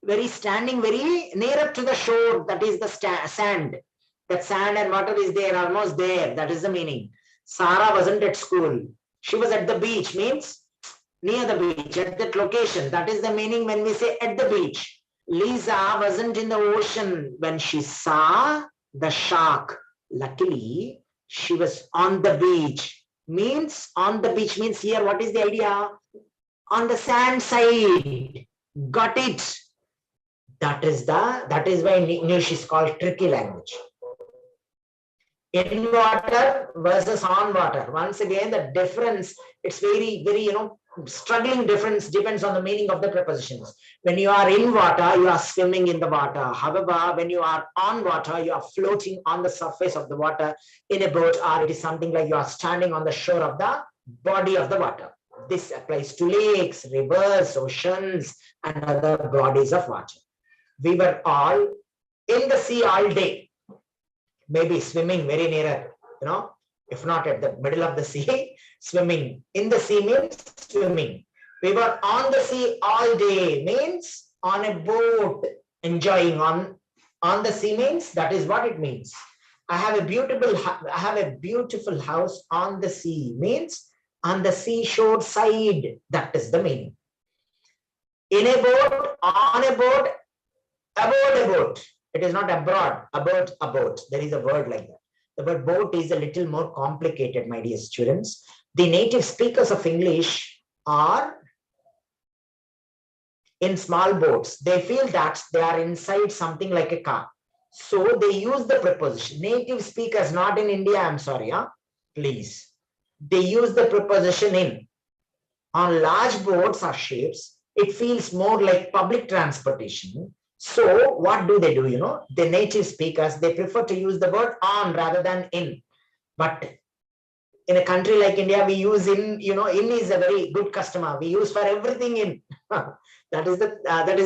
very standing very nearer to the shore. That is the sand. That sand and water is there, almost there. That is the meaning. Sarah wasn't at school. She was at the beach, means near the beach, at that location. That is the meaning when we say at the beach. Lisa wasn't in the ocean when she saw the shark. Luckily, she was on the beach. Means on the beach means here, what is the idea? On the sand side. Got it? That is why English is called tricky language. In water versus on water. Once again, the difference, it's very, struggling difference depends on the meaning of the prepositions. When you are in water, you are swimming in the water. However, when you are on water, you are floating on the surface of the water in a boat, or it is something like you are standing on the shore of the body of the water. This applies to lakes, rivers, oceans, and other bodies of water. We were all in the sea all day, maybe swimming very near, if not at the middle of the sea, swimming. In the sea means swimming. We were on the sea all day, means on a boat, enjoying on the sea means, that is what it means. I have a beautiful house on the sea, means on the seashore side. That is the meaning. In a boat, on a boat, aboard a boat. It is not abroad, about a boat. There is a word like that. The word boat is a little more complicated, my dear students. The native speakers of English are in small boats. They feel that they are inside something like a car. So they use the preposition. Native speakers, not in India, I'm sorry, please. They use the preposition in. On large boats or ships, it feels more like public transportation. So what do? The native speakers, they prefer to use the word on rather than in. But in a country like India, we use in, in is a very good customer. We use for everything in. That is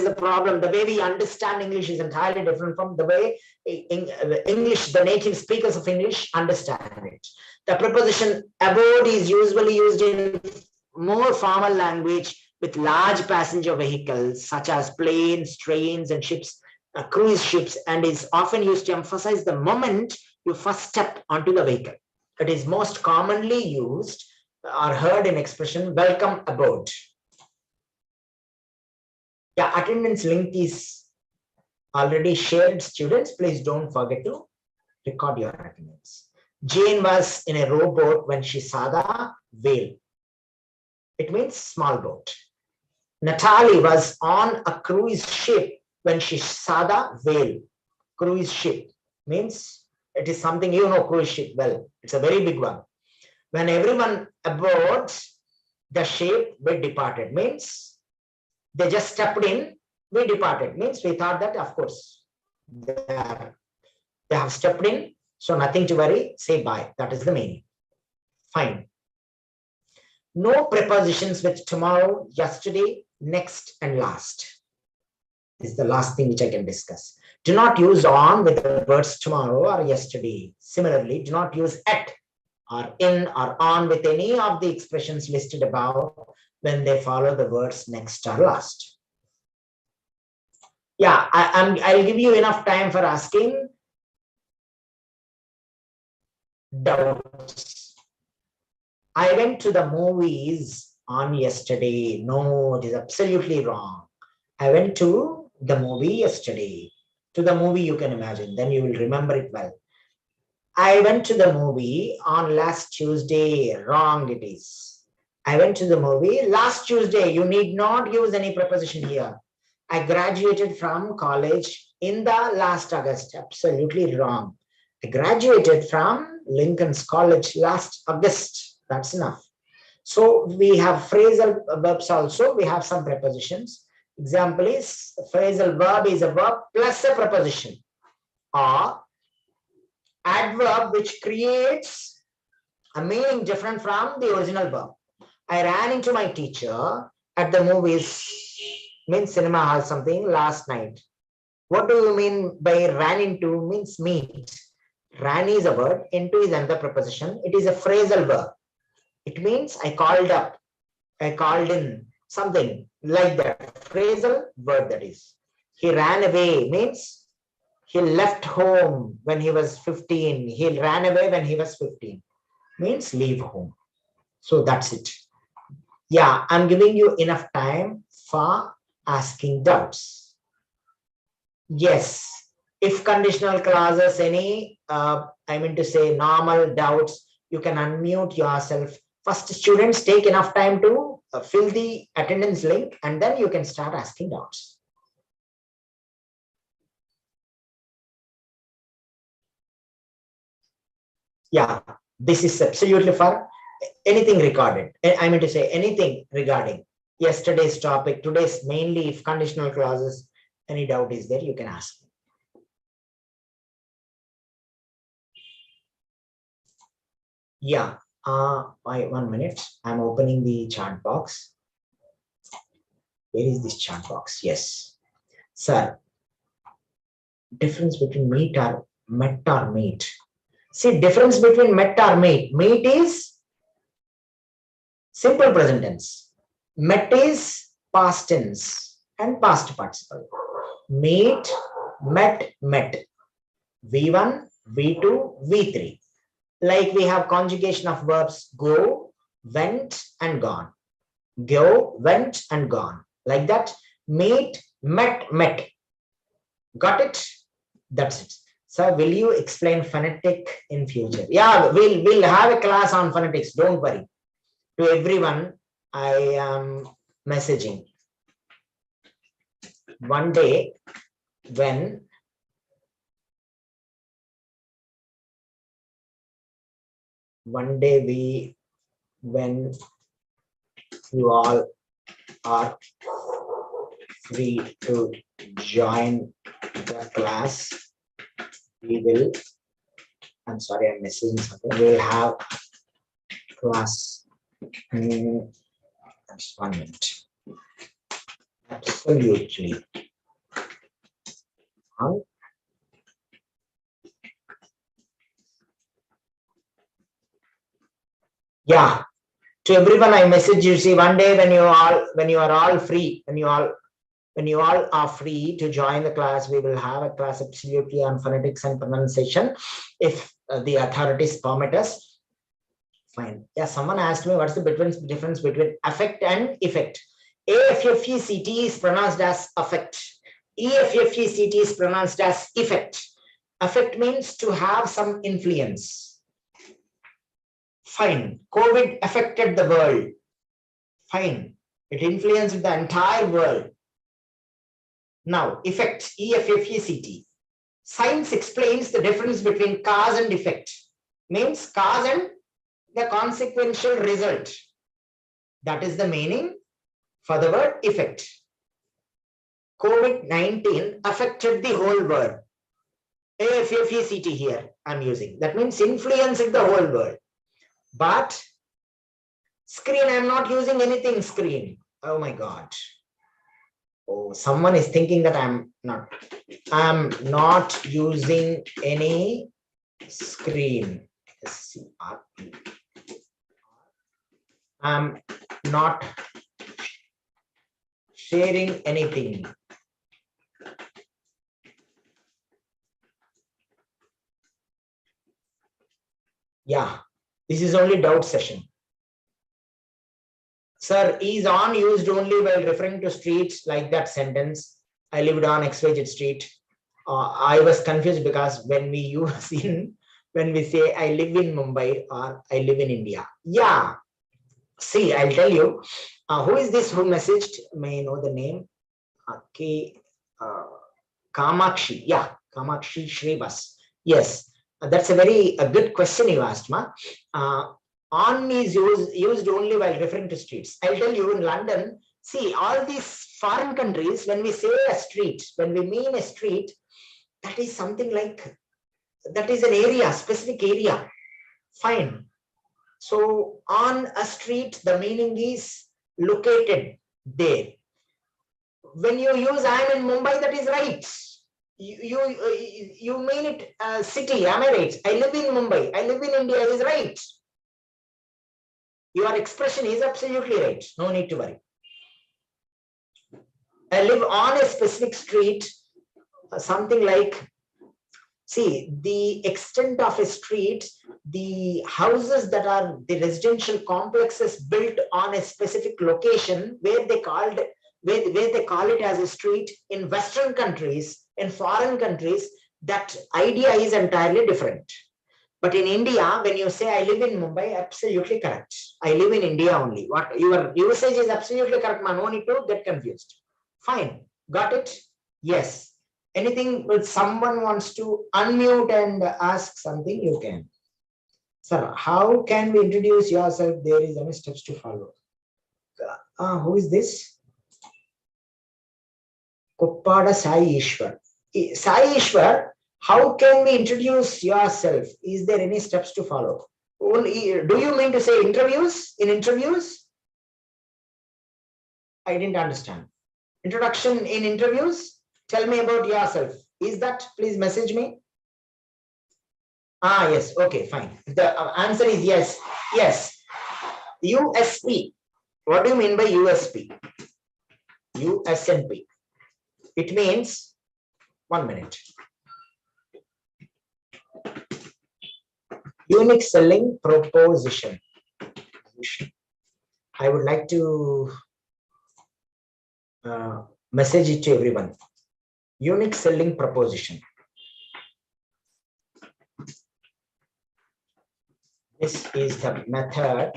the problem. The way we understand English is entirely different from the way English, the native speakers of English understand it. The preposition aboard is usually used in more formal language with large passenger vehicles such as planes, trains, and ships, cruise ships, and is often used to emphasize the moment you first step onto the vehicle. It is most commonly used or heard in expression welcome aboard. Yeah, attendance link is already shared, students. Please don't forget to record your attendance. Jane was in a rowboat when she saw the whale. It means small boat. Natalie was on a cruise ship when she saw the whale. Cruise ship means it is something, cruise ship well. It's a very big one. When everyone aboard the ship, we departed. Means they just stepped in, we departed. Means we thought that, of course, they have stepped in, so nothing to worry, say bye. That is the meaning. Fine. No prepositions with tomorrow, yesterday, next, and last. This is the last thing which I can discuss. Do not use on with the words tomorrow or yesterday. Similarly, do not use at or in or on with any of the expressions listed above when they follow the words next or last. Yeah, I'll give you enough time for asking doubts. I went to the movies on yesterday. No, it is absolutely wrong. I went to the movie yesterday. To the movie, you can imagine, then you will remember it well. I went to the movie on last Tuesday. Wrong it is. I went to the movie last Tuesday. You need not use any preposition here. I graduated from college in the last August. Absolutely wrong. I graduated from Lincoln's College last August. That's enough. So we have phrasal verbs also. We have some prepositions. Example is phrasal verb is a verb plus a preposition, or adverb which creates a meaning different from the original verb. I ran into my teacher at the movies, means cinema hall something, last night. What do you mean by ran into? Means meet. Ran is a word, into is another preposition. It is a phrasal verb. It means I called up, I called in, something like that. Phrasal word that is. He ran away means he left home when he was 15. He ran away when he was 15. Means leave home. So that's it. Yeah, I'm giving you enough time for asking doubts. Yes, if conditional clauses, any, I mean to say normal doubts, you can unmute yourself. First, students take enough time to fill the attendance link, and then you can start asking doubts. Yeah, this is absolutely for anything recorded. I mean to say anything regarding yesterday's topic. Today's mainly if conditional clauses. Any doubt is there, you can ask. Yeah, 1 minute. I'm opening the chat box. Where is this chat box? Yes, sir. Difference between meet or met or meet. See, difference between met or meet. Meet is simple present tense. Met is past tense and past participle. Meet, met, met. V1, V2, V3. Like we have conjugation of verbs go, went, and gone. Go, went, and gone. Like that. Meet, met, met. Got it? That's it. So will you explain phonetic in future? Yeah, we'll have a class on phonetics. Don't worry. To everyone, I am messaging. One day when you all are free to join the class, we will, I'm sorry, I'm missing something. We'll have class. Just 1 minute. Absolutely. Yeah. To everyone, I message you. See, one day when you are all free, when you all are free to join the class, we will have a class absolutely on phonetics and pronunciation, if the authorities permit us. Fine. Yeah, someone asked me what's the difference between affect and effect. AFFECT is pronounced as affect. EFFECT is pronounced as effect. Affect means to have some influence. Fine. COVID affected the world. Fine. It influenced the entire world. Now, effect, EFFECT. Science explains the difference between cause and effect. Means cause and the consequential result. That is the meaning for the word effect. COVID-19 affected the whole world. AFFECT here I'm using. That means influenced the whole world. But Screen, I'm not using anything screen. Oh my God. Oh, someone is thinking that I'm not using any screen. CRT. I'm not sharing anything. Yeah, this is only doubt session. Sir, is on used only while referring to streets, like that sentence. I lived on XYZ street. I was confused because when we use when we say I live in Mumbai or I live in India. Yeah. See, I'll tell you. Who is this who messaged? May I know the name? Okay. Kamakshi. Yeah, Kamakshi Shrivas. Yes, that's a good question you asked, ma. On is used only while referring to streets. I'll tell you in London, see, all these foreign countries, when we say a street, when we mean a street, that is something like, that is an area, specific area. Fine. So on a street, the meaning is located there. When you use I am in Mumbai, that is right. You mean it city, am I right? I live in Mumbai, I live in India is right. Your expression is absolutely right. No need to worry. I live on a specific street, something like, see, the extent of a street, the houses that are the residential complexes built on a specific location where they called where they call it as a street. In Western countries, in foreign countries, that idea is entirely different. But in India, when you say I live in Mumbai, absolutely correct. I live in India only. What your usage is absolutely correct, man. No need to get confused. Fine. Got it? Yes. Anything with someone wants to unmute and ask something, you can. Sir, how can we introduce yourself? There is any steps to follow. Who is this? Koppada Sai Ishwar. Sai Ishwar, how can we introduce yourself? Is there any steps to follow? Do you mean to say interviews? In interviews? I didn't understand. Introduction in interviews? Tell me about yourself. Is that? Please message me. Yes. Okay, fine. The answer is yes. Yes. USP. What do you mean by USP? USNP. It means, 1 minute. Unique selling proposition. I would like to message it to everyone. Unique selling proposition. This is the method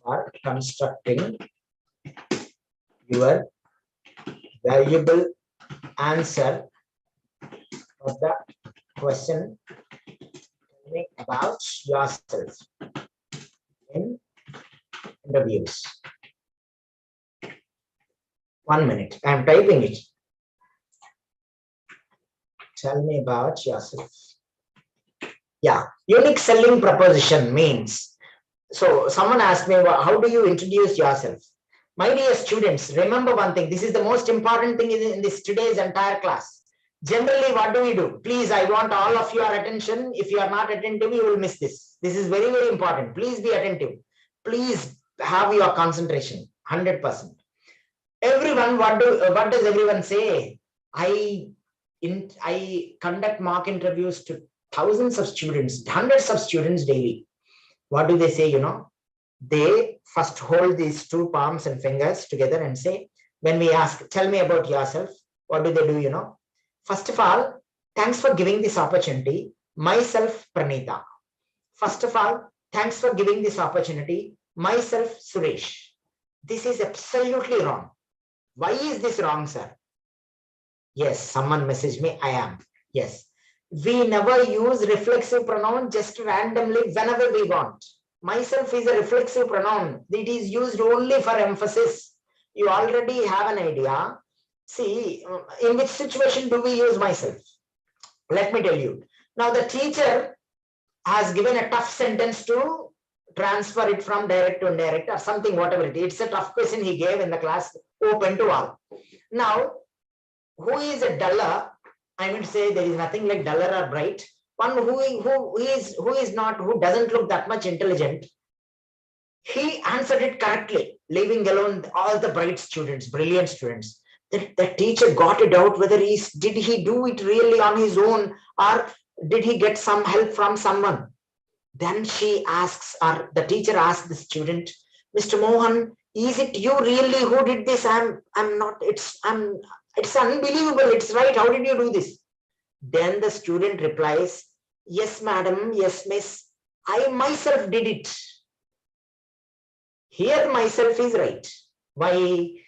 for constructing your valuable answer for the question about yourself in interviews. 1 minute. I'm typing it. Tell me about yourself. Yeah, unique selling proposition means, so someone asked me, how do you introduce yourself? My dear students, remember one thing. This is the most important thing in this today's entire class. Generally, what do we do? Please, I want all of your attention. If you are not attentive, you will miss this. This is very, very important. Please be attentive. Please have your concentration, 100%. Everyone, what does everyone say? I conduct mock interviews to thousands of students, hundreds of students daily. What do they say? They first hold these two palms and fingers together and say, when we ask, tell me about yourself, what do they do? First of all, thanks for giving this opportunity. Myself, Pranita. First of all, thanks for giving this opportunity. Myself, Suresh. This is absolutely wrong. Why is this wrong, sir? Yes, someone messaged me, I am. Yes. We never use reflexive pronoun just randomly whenever we want. Myself is a reflexive pronoun. It is used only for emphasis. You already have an idea. See, in which situation do we use myself? Let me tell you. Now, the teacher has given a tough sentence to transfer it from direct to indirect or something, whatever it is. It's a tough question he gave in the class, open to all. Now, who is a duller? I would say there is nothing like duller or bright. One who is not, who doesn't look that much intelligent. He answered it correctly, leaving alone all the bright students, brilliant students. The teacher got it out whether did he do it really on his own or did he get some help from someone. Then she asks, or the teacher asks the student, Mr. Mohan, is it you really who did this? I'm not, it's unbelievable. It's right. How did you do this? Then the student replies, yes, madam. Yes, miss. I myself did it. Here myself is right. Why?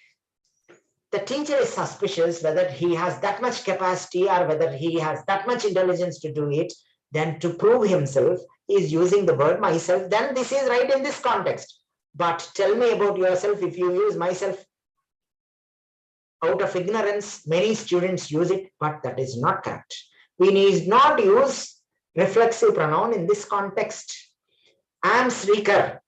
The teacher is suspicious whether he has that much capacity or whether he has that much intelligence to do it. Then to prove himself, he is using the word myself. Then this is right in this context. But tell me about yourself. If you use myself out of ignorance, many students use it, but that is not correct. We need not use reflexive pronoun in this context. I am Srikar.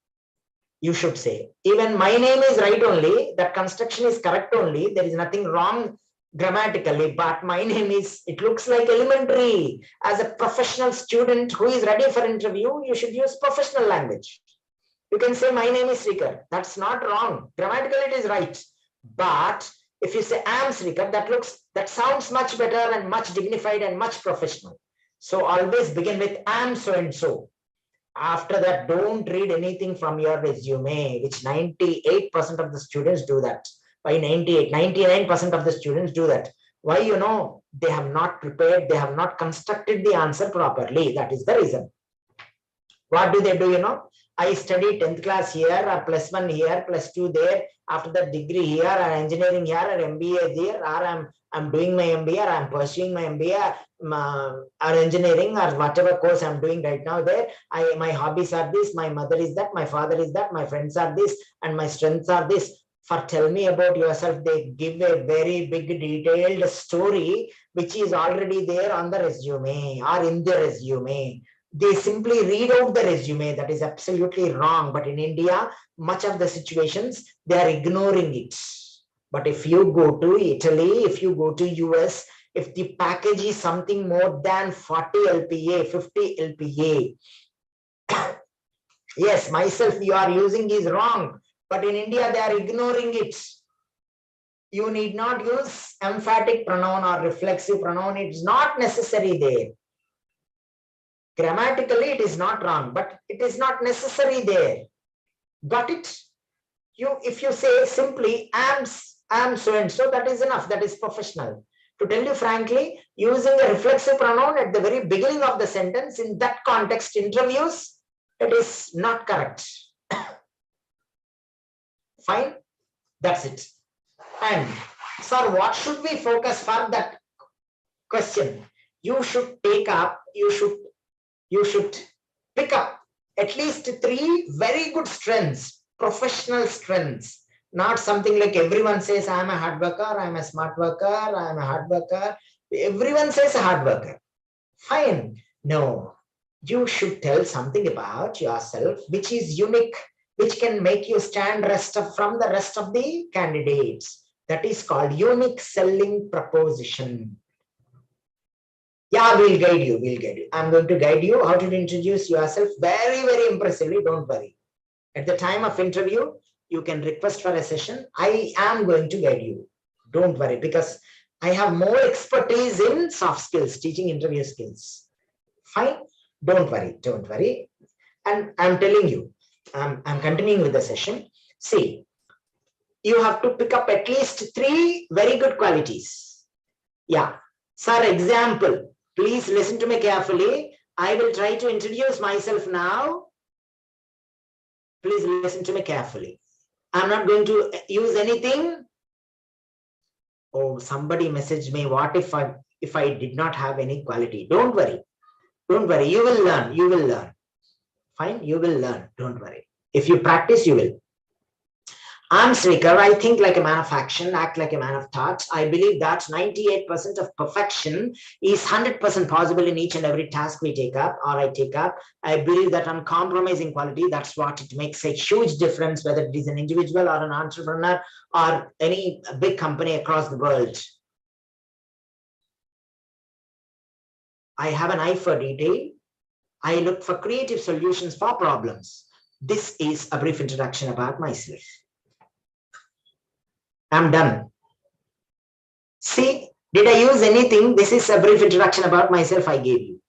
You should say, even my name is right only, that construction is correct only, there is nothing wrong grammatically, but my name is, it looks like elementary. As a professional student who is ready for interview, you should use professional language. You can say my name is Srikar, that's not wrong, grammatically it is right. But if you say I am Srikar, that sounds much better and much dignified and much professional. So always begin with I am so and so. After that, don't read anything from your resume, which 98% of the students do that. By 99% of the students do that. Why? They have not prepared, they have not constructed the answer properly. That is the reason. What do they do? I studied 10th class here, or +1 here, +2 there, after that degree here, or engineering here, or MBA there, or I'm doing my MBA, or I'm pursuing my MBA, or engineering, or whatever course I'm doing right now there. My hobbies are this, my mother is that, my father is that, my friends are this, and my strengths are this. For tell me about yourself, they give a very big detailed story, which is already there on the resume or in the resume. They simply read out the resume. That is absolutely wrong. But in India, much of the situations, they are ignoring it. But if you go to Italy, if you go to US, if the package is something more than 40 LPA, 50 LPA, yes, myself you are using is wrong. But in India, they are ignoring it. You need not use emphatic pronoun or reflexive pronoun. It's not necessary there. Grammatically, it is not wrong, but it is not necessary there. Got it? If you say simply, am so and so, that is enough. That is professional. To tell you frankly, using a reflexive pronoun at the very beginning of the sentence in that context interviews, it is not correct. Fine? That's it. And sir, what should we focus for that question? You should take up, you should pick up at least 3 very good strengths, professional strengths, not something like everyone says, I'm a hard worker, I'm a smart worker, I'm a hard worker. Everyone says a hard worker. Fine. No, you should tell something about yourself, which is unique, which can make you stand from the rest of the candidates. That is called unique selling proposition. Yeah, we'll guide you. I'm going to guide you how to introduce yourself very, very impressively. Don't worry. At the time of interview, you can request for a session. I am going to guide you. Don't worry, because I have more expertise in soft skills, teaching interview skills. Fine. Don't worry. And I'm telling you, I'm continuing with the session. See, you have to pick up at least 3 very good qualities. Yeah. Sir, example. Please listen to me carefully. I will try to introduce myself now. Please listen to me carefully. I'm not going to use anything. Oh, somebody messaged me. What if I did not have any quality? Don't worry. You will learn. Fine, you will learn. Don't worry. If you practice, you will. I'm Srikar. I think like a man of action, act like a man of thought. I believe that 98% of perfection is 100% possible in each and every task we take up or I take up. I believe that uncompromising quality, that's what it makes a huge difference, whether it is an individual or an entrepreneur or any big company across the world. I have an eye for detail. I look for creative solutions for problems. This is a brief introduction about myself. I'm done. See, did I use anything? This is a brief introduction about myself I gave you.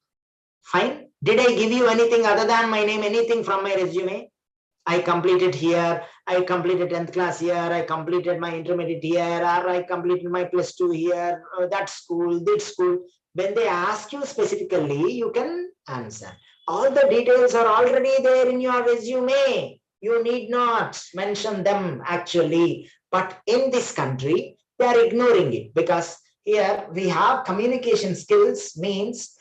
Fine. Did I give you anything other than my name, anything from my resume? I completed here, I completed 10th class here, I completed my intermediate here, or I completed my +2 here, that school, this school. When they ask you specifically, you can answer. All the details are already there in your resume. You need not mention them actually. But in this country, they are ignoring it because here we have communication skills means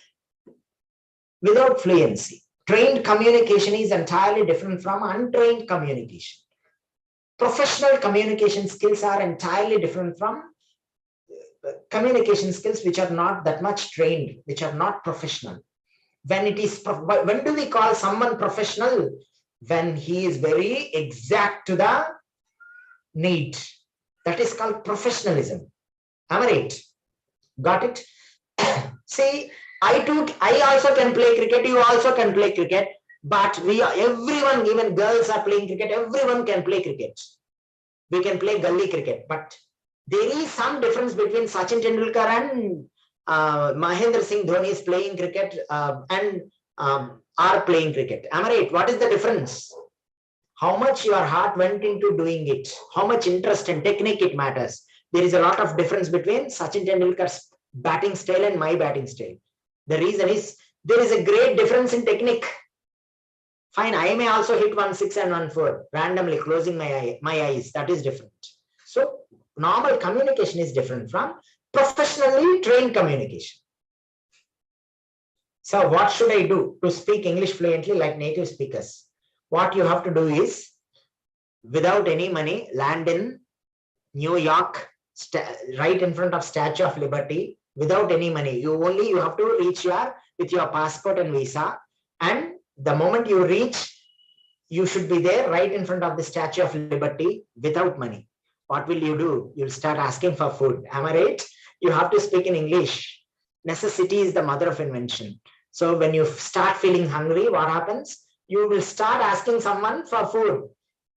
without fluency. Trained communication is entirely different from untrained communication. Professional communication skills are entirely different from communication skills which are not that much trained, which are not professional. When do we call someone professional? When he is very exact to the need. That is called professionalism. Am I right? Got it? See, I also can play cricket, you also can play cricket, but everyone, even girls are playing cricket, everyone can play cricket. We can play gully cricket, but there is some difference between Sachin Tendulkar and Mahendra Singh Dhoni is playing cricket and are playing cricket. Am I right? What is the difference? How much your heart went into doing it, how much interest and technique it matters. There is a lot of difference between Sachin Tendulkar's batting style and my batting style. The reason is there is a great difference in technique. Fine, I may also hit 1-6 and 1-4 randomly, closing my eyes. That is different. So normal communication is different from professionally trained communication. So what should I do to speak English fluently like native speakers? What you have to do is, without any money, land in New York, right in front of Statue of Liberty, without any money. You have to reach with your passport and visa, and the moment you reach, you should be there right in front of the Statue of Liberty without money. What will you do? You'll start asking for food. Am I right? You have to speak in English. Necessity is the mother of invention. So when you start feeling hungry, what happens? You will start asking someone for food.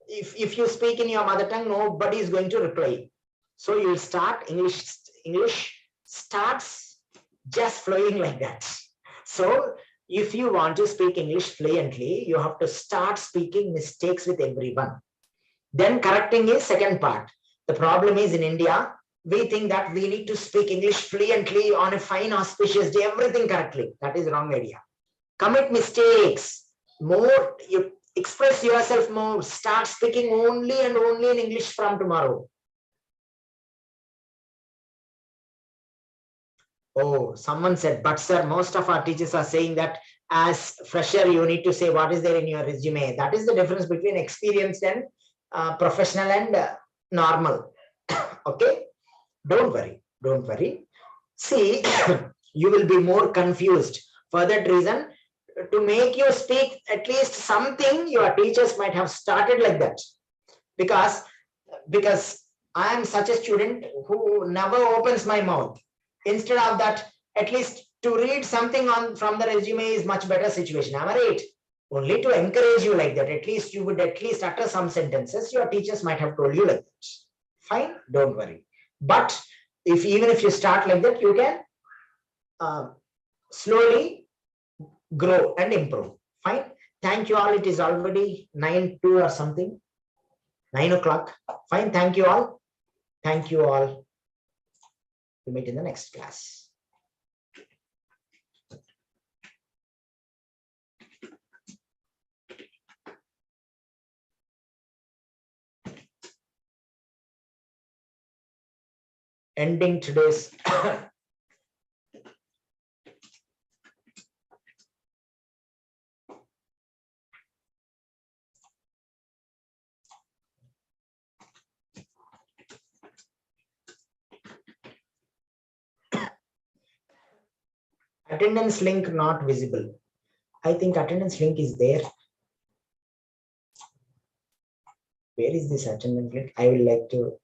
If you speak in your mother tongue, nobody is going to reply. So you'll start English starts just flowing like that. So if you want to speak English fluently, you have to start speaking mistakes with everyone. Then correcting is second part. The problem is in India, we think that we need to speak English fluently on a fine auspicious day, everything correctly. That is wrong idea. Commit mistakes. More, you express yourself more. Start speaking only and only in English from tomorrow. Oh, someone said, but sir, most of our teachers are saying that as fresher, you need to say what is there in your resume. That is the difference between experienced and professional and normal. Okay, don't worry. See, you will be more confused. For that reason, to make you speak at least something, your teachers might have started like that. Because I am such a student who never opens my mouth. Instead of that, at least to read something from the resume is much better situation. Am I right? Only to encourage you like that. At least you would at least utter some sentences. Your teachers might have told you like that. Fine, don't worry. But even if you start like that, you can slowly grow and improve. Fine. Thank you all. It is already 9:02 or something. 9 o'clock. Fine. Thank you all. Thank you all. We'll meet in the next class. Ending today's Attendance link not visible. I think attendance link is there. Where is this attendance link? I will like to.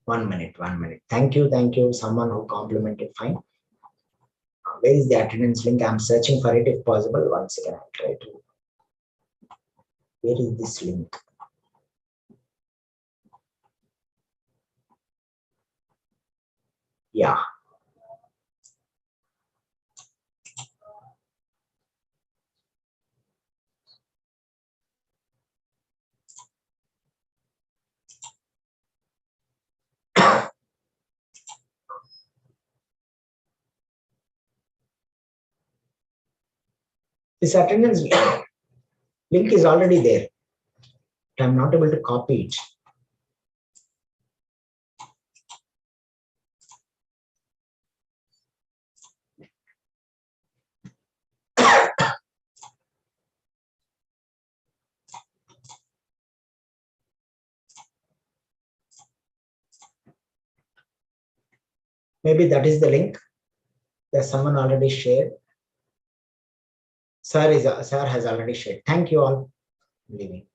1 minute, 1 minute. Thank you. Someone who complimented, fine. Where is the attendance link? I'm searching for it if possible. Once again, I'll try to. Where is this link? Yeah. This attendance link is already there. I'm not able to copy it. Maybe that is the link that someone already shared. Sir has already shared. Thank you all. I'm leaving.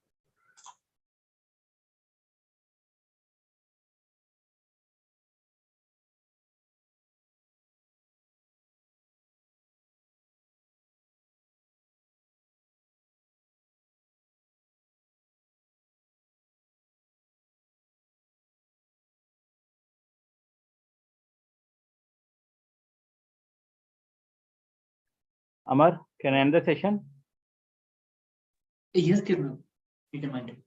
Amar, can I end the session? Yes, Kirna. You can mind it.